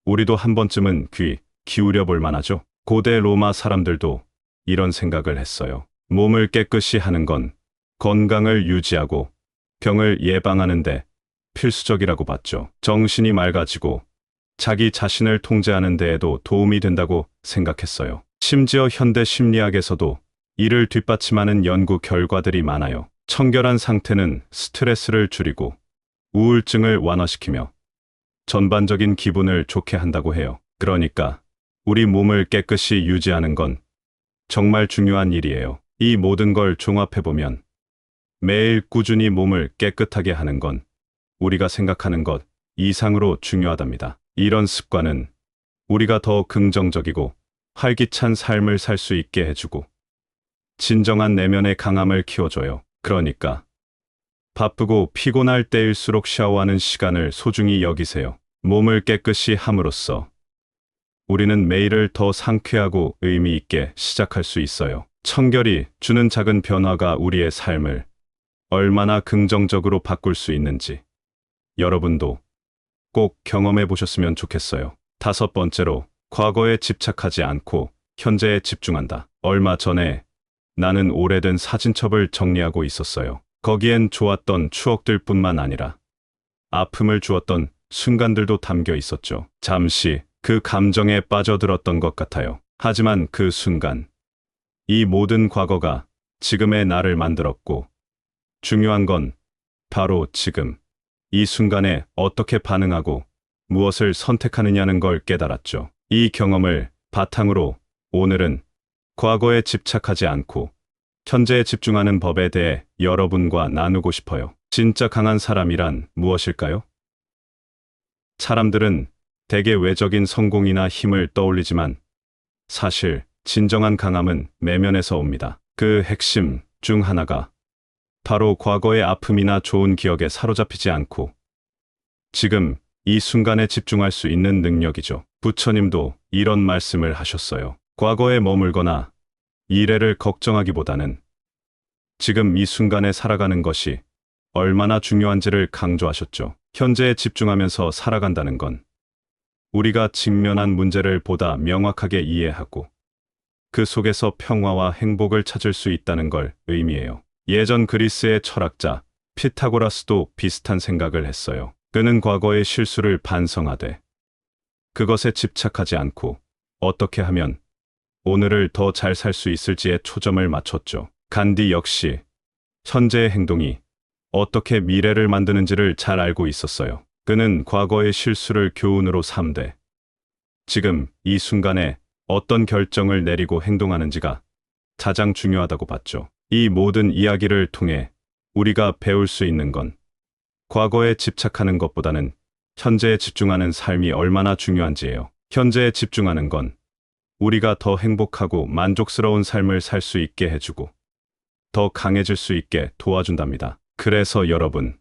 우리도 한 번쯤은 귀 기울여 볼 만하죠. 고대 로마 사람들도 이런 생각을 했어요. 몸을 깨끗이 하는 건 건강을 유지하고 병을 예방하는데 필수적이라고 봤죠. 정신이 맑아지고 자기 자신을 통제하는 데에도 도움이 된다고 생각했어요. 심지어 현대 심리학에서도 이를 뒷받침하는 연구 결과들이 많아요. 청결한 상태는 스트레스를 줄이고 우울증을 완화시키며 전반적인 기분을 좋게 한다고 해요. 그러니까 우리 몸을 깨끗이 유지하는 건 정말 중요한 일이에요. 이 모든 걸 종합해보면 매일 꾸준히 몸을 깨끗하게 하는 건 우리가 생각하는 것 이상으로 중요하답니다. 이런 습관은 우리가 더 긍정적이고 활기찬 삶을 살 수 있게 해주고 진정한 내면의 강함을 키워줘요. 그러니까 바쁘고 피곤할 때일수록 샤워하는 시간을 소중히 여기세요. 몸을 깨끗이 함으로써 우리는 매일을 더 상쾌하고 의미 있게 시작할 수 있어요. 청결이 주는 작은 변화가 우리의 삶을 얼마나 긍정적으로 바꿀 수 있는지 여러분도 꼭 경험해 보셨으면 좋겠어요. 다섯 번째로 과거에 집착하지 않고 현재에 집중한다. 얼마 전에 나는 오래된 사진첩을 정리하고 있었어요. 거기엔 좋았던 추억들뿐만 아니라 아픔을 주었던 순간들도 담겨 있었죠. 잠시 그 감정에 빠져들었던 것 같아요. 하지만 그 순간 이 모든 과거가 지금의 나를 만들었고 중요한 건 바로 지금 이 순간에 어떻게 반응하고 무엇을 선택하느냐는 걸 깨달았죠. 이 경험을 바탕으로 오늘은 과거에 집착하지 않고 현재에 집중하는 법에 대해 여러분과 나누고 싶어요. 진짜 강한 사람이란 무엇일까요? 사람들은 대개 외적인 성공이나 힘을 떠올리지만 사실 진정한 강함은 내면에서 옵니다. 그 핵심 중 하나가 바로 과거의 아픔이나 좋은 기억에 사로잡히지 않고 지금 이 순간에 집중할 수 있는 능력이죠. 부처님도 이런 말씀을 하셨어요. 과거에 머물거나 미래를 걱정하기보다는 지금 이 순간에 살아가는 것이 얼마나 중요한지를 강조하셨죠. 현재에 집중하면서 살아간다는 건 우리가 직면한 문제를 보다 명확하게 이해하고 그 속에서 평화와 행복을 찾을 수 있다는 걸 의미해요. 예전 그리스의 철학자 피타고라스도 비슷한 생각을 했어요. 그는 과거의 실수를 반성하되 그것에 집착하지 않고 어떻게 하면 오늘을 더 잘 살 수 있을지에 초점을 맞췄죠. 간디 역시 현재의 행동이 어떻게 미래를 만드는지를 잘 알고 있었어요. 그는 과거의 실수를 교훈으로 삼되 지금 이 순간에 어떤 결정을 내리고 행동하는지가 가장 중요하다고 봤죠. 이 모든 이야기를 통해 우리가 배울 수 있는 건 과거에 집착하는 것보다는 현재에 집중하는 삶이 얼마나 중요한지예요. 현재에 집중하는 건 우리가 더 행복하고 만족스러운 삶을 살 수 있게 해주고 더 강해질 수 있게 도와준답니다. 그래서 여러분,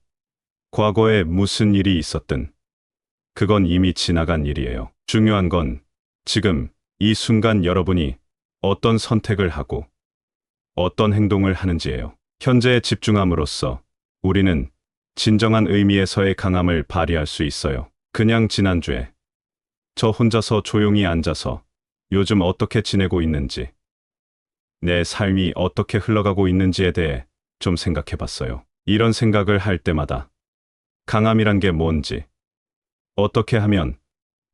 과거에 무슨 일이 있었든 그건 이미 지나간 일이에요. 중요한 건 지금 이 순간 여러분이 어떤 선택을 하고 어떤 행동을 하는지예요. 현재에 집중함으로써 우리는 진정한 의미에서의 강함을 발휘할 수 있어요. 그냥 지난주에 저 혼자서 조용히 앉아서 요즘 어떻게 지내고 있는지, 내 삶이 어떻게 흘러가고 있는지에 대해 좀 생각해 봤어요. 이런 생각을 할 때마다 강함이란 게 뭔지, 어떻게 하면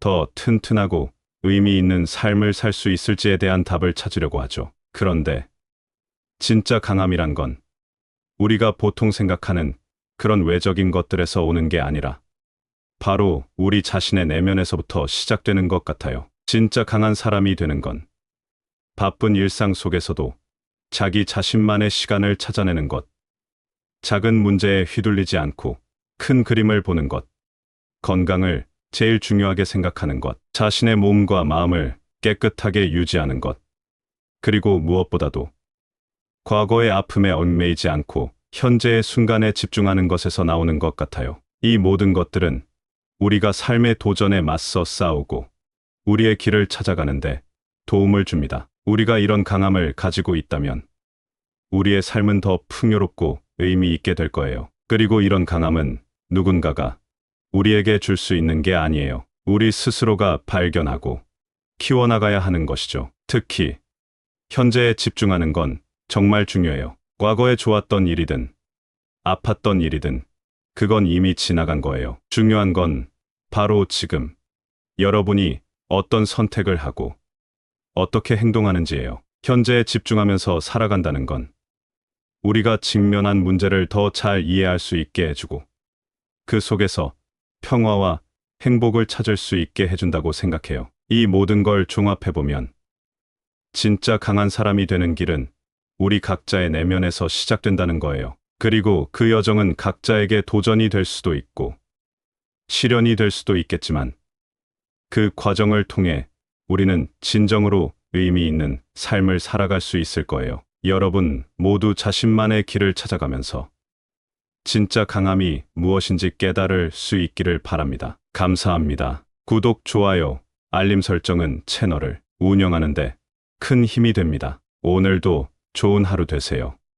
더 튼튼하고 의미 있는 삶을 살 수 있을지에 대한 답을 찾으려고 하죠. 그런데 진짜 강함이란 건 우리가 보통 생각하는 그런 외적인 것들에서 오는 게 아니라 바로 우리 자신의 내면에서부터 시작되는 것 같아요. 진짜 강한 사람이 되는 건 바쁜 일상 속에서도 자기 자신만의 시간을 찾아내는 것, 작은 문제에 휘둘리지 않고 큰 그림을 보는 것, 건강을 제일 중요하게 생각하는 것, 자신의 몸과 마음을 깨끗하게 유지하는 것, 그리고 무엇보다도 과거의 아픔에 얽매이지 않고 현재의 순간에 집중하는 것에서 나오는 것 같아요. 이 모든 것들은 우리가 삶의 도전에 맞서 싸우고 우리의 길을 찾아가는데 도움을 줍니다. 우리가 이런 강함을 가지고 있다면 우리의 삶은 더 풍요롭고 의미 있게 될 거예요. 그리고 이런 강함은 누군가가 우리에게 줄 수 있는 게 아니에요. 우리 스스로가 발견하고 키워나가야 하는 것이죠. 특히 현재에 집중하는 건 정말 중요해요. 과거에 좋았던 일이든 아팠던 일이든 그건 이미 지나간 거예요. 중요한 건 바로 지금 여러분이 어떤 선택을 하고 어떻게 행동하는지예요. 현재에 집중하면서 살아간다는 건 우리가 직면한 문제를 더 잘 이해할 수 있게 해주고 그 속에서 평화와 행복을 찾을 수 있게 해준다고 생각해요. 이 모든 걸 종합해보면 진짜 강한 사람이 되는 길은 우리 각자의 내면에서 시작된다는 거예요. 그리고 그 여정은 각자에게 도전이 될 수도 있고 시련이 될 수도 있겠지만 그 과정을 통해 우리는 진정으로 의미 있는 삶을 살아갈 수 있을 거예요. 여러분 모두 자신만의 길을 찾아가면서 진짜 강함이 무엇인지 깨달을 수 있기를 바랍니다. 감사합니다. 구독, 좋아요, 알림 설정은 채널을 운영하는데 큰 힘이 됩니다. 오늘도 좋은 하루 되세요.